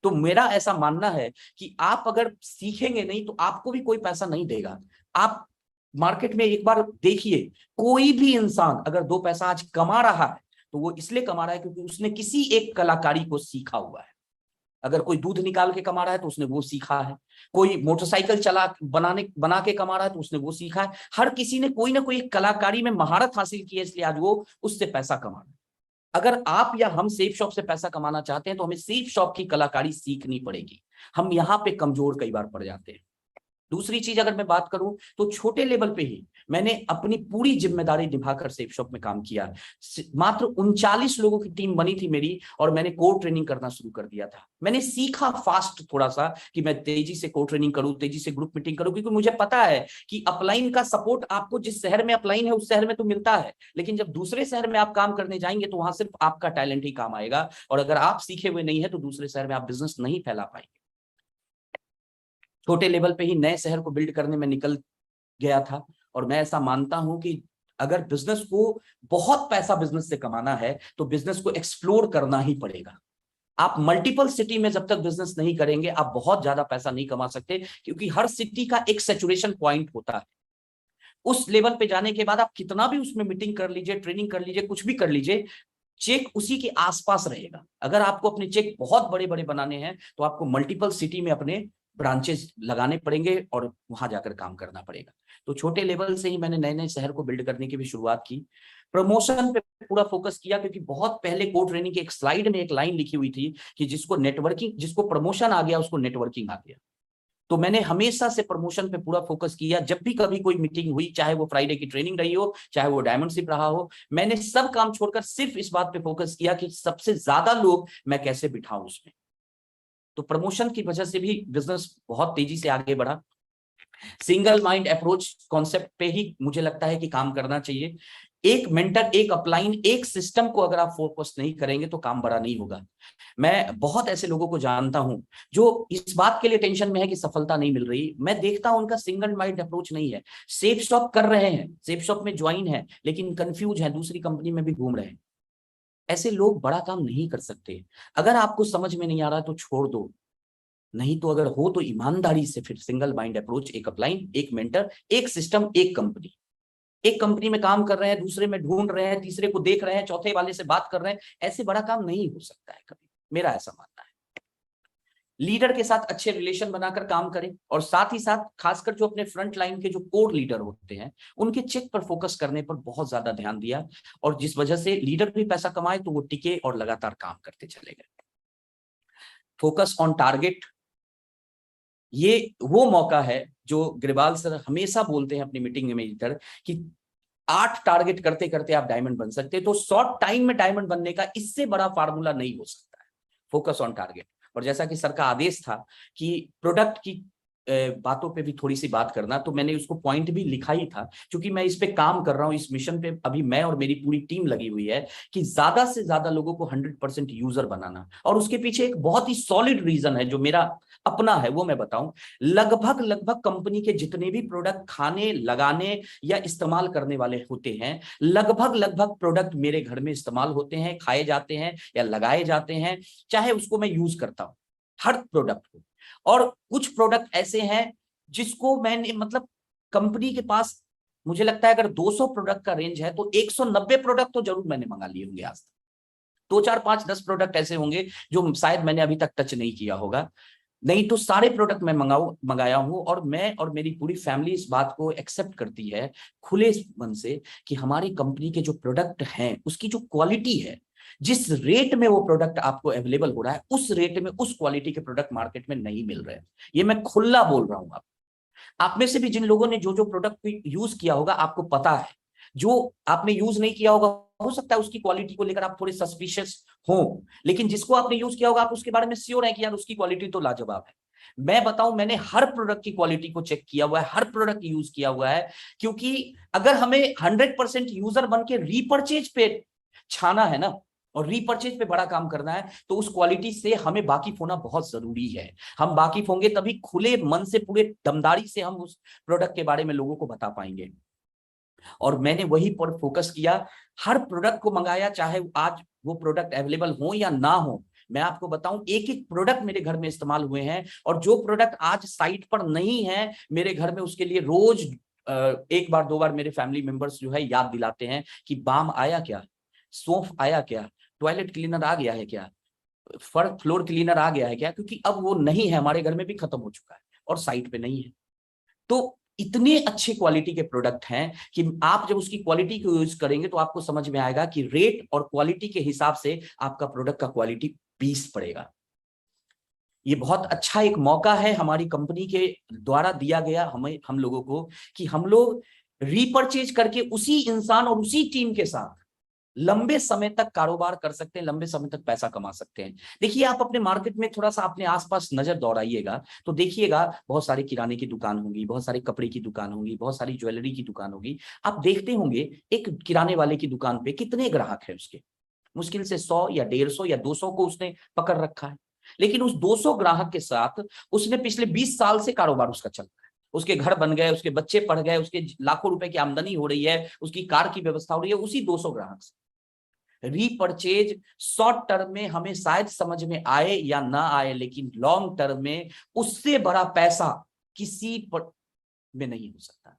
तो मेरा ऐसा मानना है कि आप अगर सीखेंगे नहीं तो आपको भी कोई पैसा नहीं देगा। आप मार्केट में एक बार देखिए, कोई भी इंसान अगर 2 पैसा आज कमा रहा है तो वो इसलिए कमा रहा है क्योंकि उसने किसी एक कलाकारी को सीखा हुआ है। अगर कोई दूध निकाल के कमा रहा है तो उसने वो सीखा है, कोई मोटरसाइकिल बना के कमा रहा है तो उसने वो सीखा है। हर किसी ने कोई ना कोई कलाकारी में महारत हासिल की है, इसलिए आज वो उससे पैसा कमा रहा है। अगर आप या हम सेफ शॉप से पैसा कमाना चाहते हैं तो हमें सेफ शॉप की कलाकारी सीखनी पड़ेगी। हम यहाँ पे कमजोर कई बार पड़ जाते हैं। दूसरी चीज अगर मैं बात करूं तो छोटे लेवल पे ही मैंने अपनी पूरी जिम्मेदारी निभाकर सेफ शॉप में काम किया। मात्र 39 लोगों की टीम बनी थी मेरी और मैंने कोर ट्रेनिंग करना शुरू कर दिया था। मैंने सीखा फास्ट थोड़ा सा कि मैं तेजी से कोर ट्रेनिंग करूं, तेजी से ग्रुप मीटिंग करूं, क्योंकि मुझे पता है कि अपलाइन का सपोर्ट आपको जिस शहर में अपलाइन है उस शहर में तो मिलता है, लेकिन जब दूसरे शहर में आप काम करने जाएंगे तो वहां सिर्फ आपका टैलेंट ही काम आएगा, और अगर आप सीखे हुए नहीं है तो दूसरे शहर में आप बिजनेस नहीं फैला पाएंगे। छोटे लेवल पे ही नए शहर को बिल्ड करने में निकल गया था, और मैं ऐसा मानता हूं कि अगर बिजनेस को बहुत पैसा बिजनेस से कमाना है तो बिजनेस को एक्सप्लोर करना ही पड़ेगा। आप मल्टीपल सिटी में जब तक बिजनेस नहीं करेंगे आप बहुत ज्यादा पैसा नहीं कमा सकते, क्योंकि हर सिटी का एक सैचुरेशन पॉइंट होता है। उस लेवल पे जाने के बाद आप कितना भी उसमें मीटिंग कर लीजिए, ट्रेनिंग कर लीजिए, कुछ भी कर लीजिए, चेक उसी के आसपास रहेगा। अगर आपको अपने चेक बहुत बड़े बड़े बनाने हैं तो आपको मल्टीपल सिटी में अपने ब्रांचेस लगाने पड़ेंगे और वहां जाकर काम करना पड़ेगा। तो छोटे लेवल से ही मैंने नए नए शहर को बिल्ड करने की भी शुरुआत की। प्रमोशन पे पूरा फोकस किया, क्योंकि बहुत पहले कोड ट्रेनिंग की एक स्लाइड में एक लाइन लिखी हुई थी कि जिसको प्रमोशन आ गया उसको नेटवर्किंग आ गया। तो मैंने हमेशा से प्रमोशन पे पूरा फोकस किया। जब भी कभी कोई मीटिंग हुई, चाहे वो फ्राइडे की ट्रेनिंग रही हो, चाहे वो डायमंडशिप रहा हो, मैंने सब काम छोड़कर सिर्फ इस बात पे फोकस किया कि सबसे ज्यादा लोग मैं कैसे बिठाऊं उसमें। तो प्रमोशन की वजह से भी बिजनेस बहुत तेजी से आगे बढ़ा। सिंगल माइंड अप्रोच कॉन्सेप्ट पे ही मुझे लगता है कि काम करना चाहिए। एक मेंटर, एक अपलाइन, एक सिस्टम को अगर आप फोकस नहीं करेंगे तो काम बड़ा नहीं होगा। मैं बहुत ऐसे लोगों को जानता हूं जो इस बात के लिए टेंशन में है कि सफलता नहीं मिल रही। मैं देखता हूं उनका सिंगल माइंड अप्रोच नहीं है। सेफ शॉप कर रहे हैं, सेफ शॉप में ज्वाइन है, लेकिन कंफ्यूज है, दूसरी कंपनी में भी घूम रहे हैं। ऐसे लोग बड़ा काम नहीं कर सकते। अगर आपको समझ में नहीं आ रहा तो छोड़ दो, नहीं तो अगर हो तो ईमानदारी से फिर सिंगल माइंड अप्रोच, एक अपलाइन, एक मेंटर, एक सिस्टम, एक कंपनी। एक कंपनी में काम कर रहे हैं, दूसरे में ढूंढ रहे हैं, तीसरे को देख रहे हैं, चौथे वाले से बात कर रहे हैं, ऐसे बड़ा काम नहीं हो सकता है कभी। मेरा ऐसा मानना है। लीडर के साथ अच्छे रिलेशन बनाकर काम करें, और साथ ही साथ खासकर जो अपने फ्रंट लाइन के जो कोर लीडर होते हैं उनके चेक पर फोकस करने पर बहुत ज्यादा ध्यान दिया, और जिस वजह से लीडर भी पैसा कमाए तो वो टिके और लगातार काम करते चले गए। फोकस ऑन टारगेट, ये वो मौका है जो ग्रेवाल सर हमेशा बोलते हैं अपनी मीटिंग में इधर कि 8 टारगेट करते करते आप डायमंड बन सकते हैं। तो शॉर्ट टाइम में डायमंड बनने का इससे बड़ा फार्मूला नहीं हो सकता है। Focus on target. और जैसा कि सर का आदेश था कि प्रोडक्ट की बातों पे भी थोड़ी सी बात करना, तो मैंने उसको पॉइंट भी लिखा ही था, क्योंकि मैं इस पे काम कर रहा हूँ, इस मिशन पे अभी मैं और मेरी पूरी टीम लगी हुई है कि ज्यादा से ज्यादा लोगों को 100% यूजर बनाना। और उसके पीछे एक बहुत ही सॉलिड रीजन है जो मेरा अपना है, वो मैं बताऊं। लगभग कंपनी के जितने भी प्रोडक्ट खाने, लगाने या इस्तेमाल करने वाले होते हैं, लगभग प्रोडक्ट मेरे घर में इस्तेमाल होते हैं, खाए जाते हैं या लगाए जाते हैं, चाहे उसको मैं यूज करता हूं, हर प्रोडक्ट को। और कुछ प्रोडक्ट ऐसे हैं जिसको मैंने, मतलब कंपनी के पास मुझे लगता है अगर 200 प्रोडक्ट का रेंज है तो 190 प्रोडक्ट तो जरूर मैंने मंगा लिए होंगे आज तक। 2 4 5 10 प्रोडक्ट ऐसे होंगे जो शायद मैंने अभी तक टच नहीं किया होगा, नहीं तो सारे प्रोडक्ट मैं मंगाया हूं। और मैं और मेरी पूरी फैमिली इस बात को एक्सेप्ट करती है खुले मन से कि हमारी कंपनी के जो प्रोडक्ट हैं उसकी जो क्वालिटी है, जिस रेट में वो प्रोडक्ट आपको अवेलेबल हो रहा है, उस रेट में उस क्वालिटी के प्रोडक्ट मार्केट में नहीं मिल रहे हैं। ये मैं खुला बोल रहा हूं। आप में से भी जिन लोगों ने जो जो प्रोडक्ट यूज किया होगा आपको पता है, जो आपने यूज नहीं किया होगा हो सकता है उसकी क्वालिटी को लेकर आप थोड़े सस्पिशियस हो, लेकिन जिसको आपने यूज किया होगा आप उसके बारे में श्योर है कि यार उसकी क्वालिटी तो लाजवाब है। मैं बताऊं, मैंने हर प्रोडक्ट की क्वालिटी को चेक किया हुआ है, हर प्रोडक्ट यूज किया हुआ है, क्योंकि अगर हमें 100% यूजर बन के रीपर्चेज पे छाना है ना, और रीपर्चेज पे बड़ा काम करना है, तो उस क्वालिटी से हमें वाकिफ होना बहुत जरूरी है। हम वाकिफ होंगे तभी खुले मन से, पूरे दमदारी से हम उस प्रोडक्ट के बारे में लोगों को बता पाएंगे। और मैंने वही पर फोकस किया, हर प्रोडक्ट को मंगाया, चाहे आज वो प्रोडक्ट अवेलेबल हो या ना हो। मैं आपको बताऊं, एक एक प्रोडक्ट मेरे घर में इस्तेमाल हुए हैं, और जो प्रोडक्ट आज साइट पर नहीं है मेरे घर में, उसके लिए रोज एक बार 2 बार मेरे फैमिली मेंबर्स जो है याद दिलाते हैं कि बाम आया क्या, सौंफ आया क्या, टॉयलेट क्लीनर आ गया है क्या, फ्लोर क्लीनर आ गया है क्या, क्योंकि अब वो नहीं है, हमारे घर में भी खत्म हो चुका है और साइट पे नहीं है। तो इतने अच्छे क्वालिटी के प्रोडक्ट हैं कि आप जब उसकी क्वालिटी को यूज करेंगे तो आपको समझ में आएगा कि रेट और क्वालिटी के हिसाब से आपका प्रोडक्ट का क्वालिटी 20 पड़ेगा। ये बहुत अच्छा एक मौका है हमारी कंपनी के द्वारा दिया गया हम लोगों को, कि हम लोग रीपरचेज करके उसी इंसान और उसी टीम के साथ लंबे समय तक कारोबार कर सकते हैं, लंबे समय तक पैसा कमा सकते हैं। देखिए, आप अपने मार्केट में थोड़ा सा अपने आसपास नजर दौड़ाइएगा तो देखिएगा बहुत सारी किराने की दुकान होगी, बहुत सारी कपड़े की दुकान होगी, बहुत सारी ज्वेलरी की दुकान होगी। आप देखते होंगे एक किराने वाले की दुकान पे कितने ग्राहक है उसके, मुश्किल से 100 या 150 या 200 को उसने पकड़ रखा है, लेकिन उस 200 ग्राहक के साथ उसने पिछले 20 साल से कारोबार उसका चल रहा है। उसके घर बन गए, उसके बच्चे पढ़ गए, उसके लाखों रुपए की आमदनी हो रही है, उसकी कार की व्यवस्था हो रही है उसी 200 ग्राहक से। रीपरचेज शॉर्ट टर्म में हमें शायद समझ में आए या ना आए, लेकिन लॉन्ग टर्म में उससे बड़ा पैसा किसी पर में नहीं हो सकता।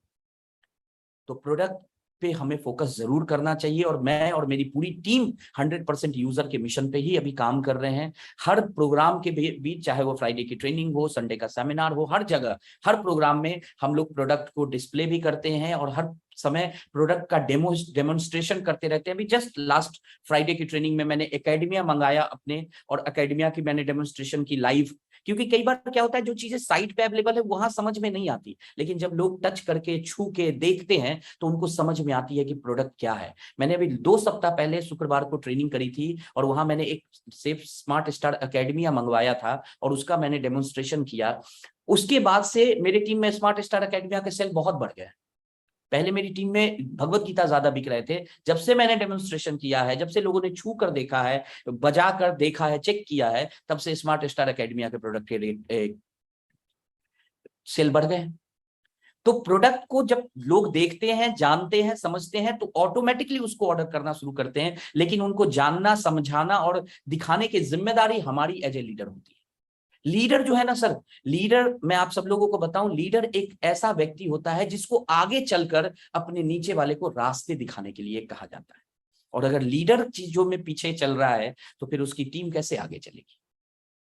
तो प्रोडक्ट पे हमें फोकस जरूर करना चाहिए, और मैं और मेरी पूरी टीम 100% यूजर के मिशन पे ही अभी काम कर रहे हैं। हर प्रोग्राम के बीच, चाहे वो फ्राइडे की ट्रेनिंग हो, संडे का सेमिनार हो, हर जगह हर प्रोग्राम में हम लोग प्रोडक्ट को डिस्प्ले भी करते हैं और हर समय प्रोडक्ट का डेमोन्स्ट्रेशन करते रहते हैं। अभी जस्ट लास्ट फ्राइडे की ट्रेनिंग में मैंने एकेडमिया मंगाया अपने, और एकेडमिया की मैंने डेमोन्स्ट्रेशन की लाइव, क्योंकि कई बार क्या होता है जो चीजें साइट पे अवेलेबल है वहां समझ में नहीं आती, लेकिन जब लोग टच करके, छू के देखते हैं तो उनको समझ में आती है कि प्रोडक्ट क्या है। मैंने अभी 2 सप्ताह पहले शुक्रवार को ट्रेनिंग करी थी, और वहां मैंने एक सेफ स्मार्ट स्टार एकेडमिया मंगवाया था और उसका मैंने डेमोन्स्ट्रेशन किया। उसके बाद से मेरी टीम में स्मार्ट स्टार एकेडमिया के सेल बहुत बढ़ गए। पहले मेरी टीम में भगवत गीता ज्यादा बिक रहे थे, जब से मैंने डेमोन्स्ट्रेशन किया है, जब से लोगों ने छू कर देखा है, बजा कर देखा है, चेक किया है, तब से स्मार्ट स्टार एकेडमिया के प्रोडक्ट के रेट सेल बढ़ गए। तो प्रोडक्ट को जब लोग देखते हैं, जानते हैं, समझते हैं, तो ऑटोमेटिकली उसको ऑर्डर करना शुरू करते हैं। लेकिन उनको जानना, समझाना और दिखाने की जिम्मेदारी हमारी एज ए लीडर होती है। लीडर जो है ना सर, लीडर, मैं आप सब लोगों को बताऊं, लीडर एक ऐसा व्यक्ति होता है जिसको आगे चलकर अपने नीचे वाले को रास्ते दिखाने के लिए कहा जाता है। और अगर लीडर चीजों में पीछे चल रहा है तो फिर उसकी टीम कैसे आगे चलेगी।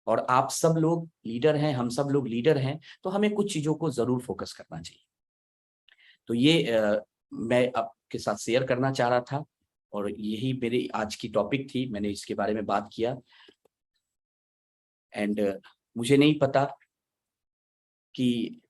और आप सब लोग लीडर हैं, हम सब लोग लीडर हैं, तो हमें कुछ चीजों को जरूर फोकस करना चाहिए। तो ये मैं आपके साथ शेयर करना चाह रहा था, और यही मेरी आज की टॉपिक थी, मैंने इसके बारे में बात किया। एंड मुझे नहीं पता कि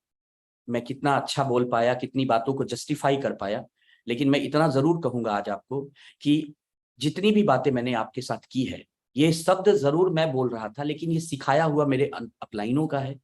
मैं कितना अच्छा बोल पाया, कितनी बातों को जस्टिफाई कर पाया, लेकिन मैं इतना जरूर कहूंगा आज आपको कि जितनी भी बातें मैंने आपके साथ की है, ये शब्द जरूर मैं बोल रहा था, लेकिन ये सिखाया हुआ मेरे अपलाइनों का है।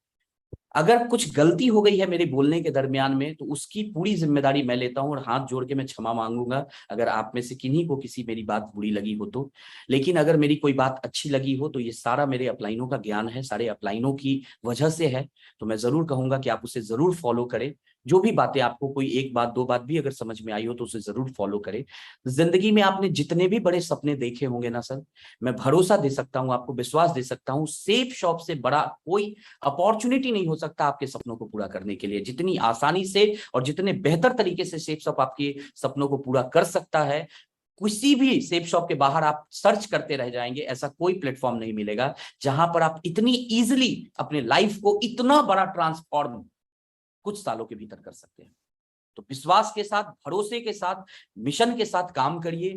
अगर कुछ गलती हो गई है मेरे बोलने के दरमियान में तो उसकी पूरी जिम्मेदारी मैं लेता हूं और हाथ जोड़ के मैं क्षमा मांगूंगा अगर आप में से किन्हीं को किसी मेरी बात बुरी लगी हो तो। लेकिन अगर मेरी कोई बात अच्छी लगी हो तो ये सारा मेरे अपलाइनों का ज्ञान है, सारे अपलाइनों की वजह से है। तो मैं जरूर कहूंगा कि आप उसे जरूर फॉलो करें। जो भी बातें आपको कोई एक बात दो बात भी अगर समझ में आई हो तो उसे जरूर फॉलो करें। जिंदगी में आपने जितने भी बड़े सपने देखे होंगे ना सर, मैं भरोसा दे सकता हूं, आपको विश्वास दे सकता हूं, सेफ शॉप से बड़ा कोई अपॉर्चुनिटी नहीं हो सकता आपके सपनों को पूरा करने के लिए। जितनी आसानी से और जितने बेहतर तरीके से सेफ शॉप आपके सपनों को पूरा कर सकता है, किसी भी सेफ शॉप के बाहर आप सर्च करते रह जाएंगे, ऐसा कोई प्लेटफॉर्म नहीं मिलेगा जहां पर आप इतनी इजीली अपने लाइफ को इतना बड़ा ट्रांसफॉर्म कुछ सालों के भीतर कर सकते हैं। तो विश्वास के साथ, भरोसे के साथ, मिशन के साथ काम करिए,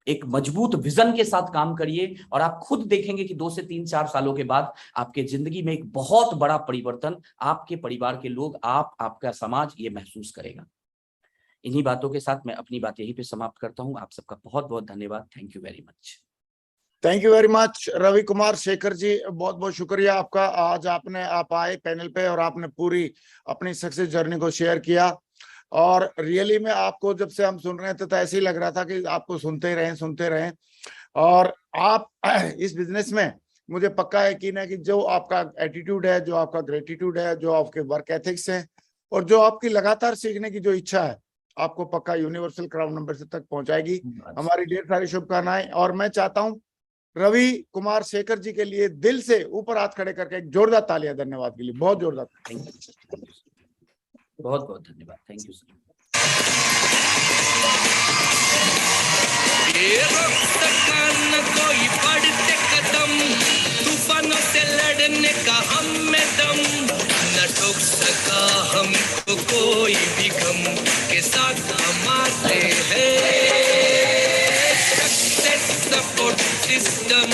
एक मजबूत विजन के साथ काम करिए और आप खुद देखेंगे कि 2 से 3 4 सालों के बाद आपके जिंदगी में एक बहुत बड़ा परिवर्तन आपके परिवार के लोग, आपका समाज ये महसूस करेगा। इन्हीं बातों के साथ मैं अपनी बात यहीं पे समाप्त करता हूं। आप सबका बहुत बहुत धन्यवाद। Thank you very much. Thank you very much Ravi Kumar Shekhar ji, बहुत बहुत शुक्रिया आपका। आज आप आए पैनल पे और आपने पूरी अपनी सक्सेस जर्नी को शेयर किया। और रियली में आपको जब से हम सुन रहे थे तो ऐसे ही लग रहा था कि आपको सुनते रहें। और आप इस बिजनेस में मुझे पक्का यकीन है कि जो आपका एटीट्यूड है, जो आपका ग्रेटिट्यूड है, जो आपके वर्क एथिक्स है और जो आपकी लगातार सीखने की जो इच्छा है, आपको पक्का यूनिवर्सल क्राउन नंबर तक पहुंचाएगी। हमारी ढेर सारी शुभकामनाएं। और मैं चाहता हूं रवि कुमार शेखर जी के लिए दिल से ऊपर हाथ खड़े करके एक जोरदार तालियां धन्यवाद के लिए, बहुत जोरदार। बहुत बहुत धन्यवाद। Thank you sir. ये रोक सका न कोई बढ़ते कदम, तूफानों से लड़ने का हम में दम, न ठोक सका हमको कोई भी गम, के साथ हमारे है सक्सेस सपोर्ट सिस्टम,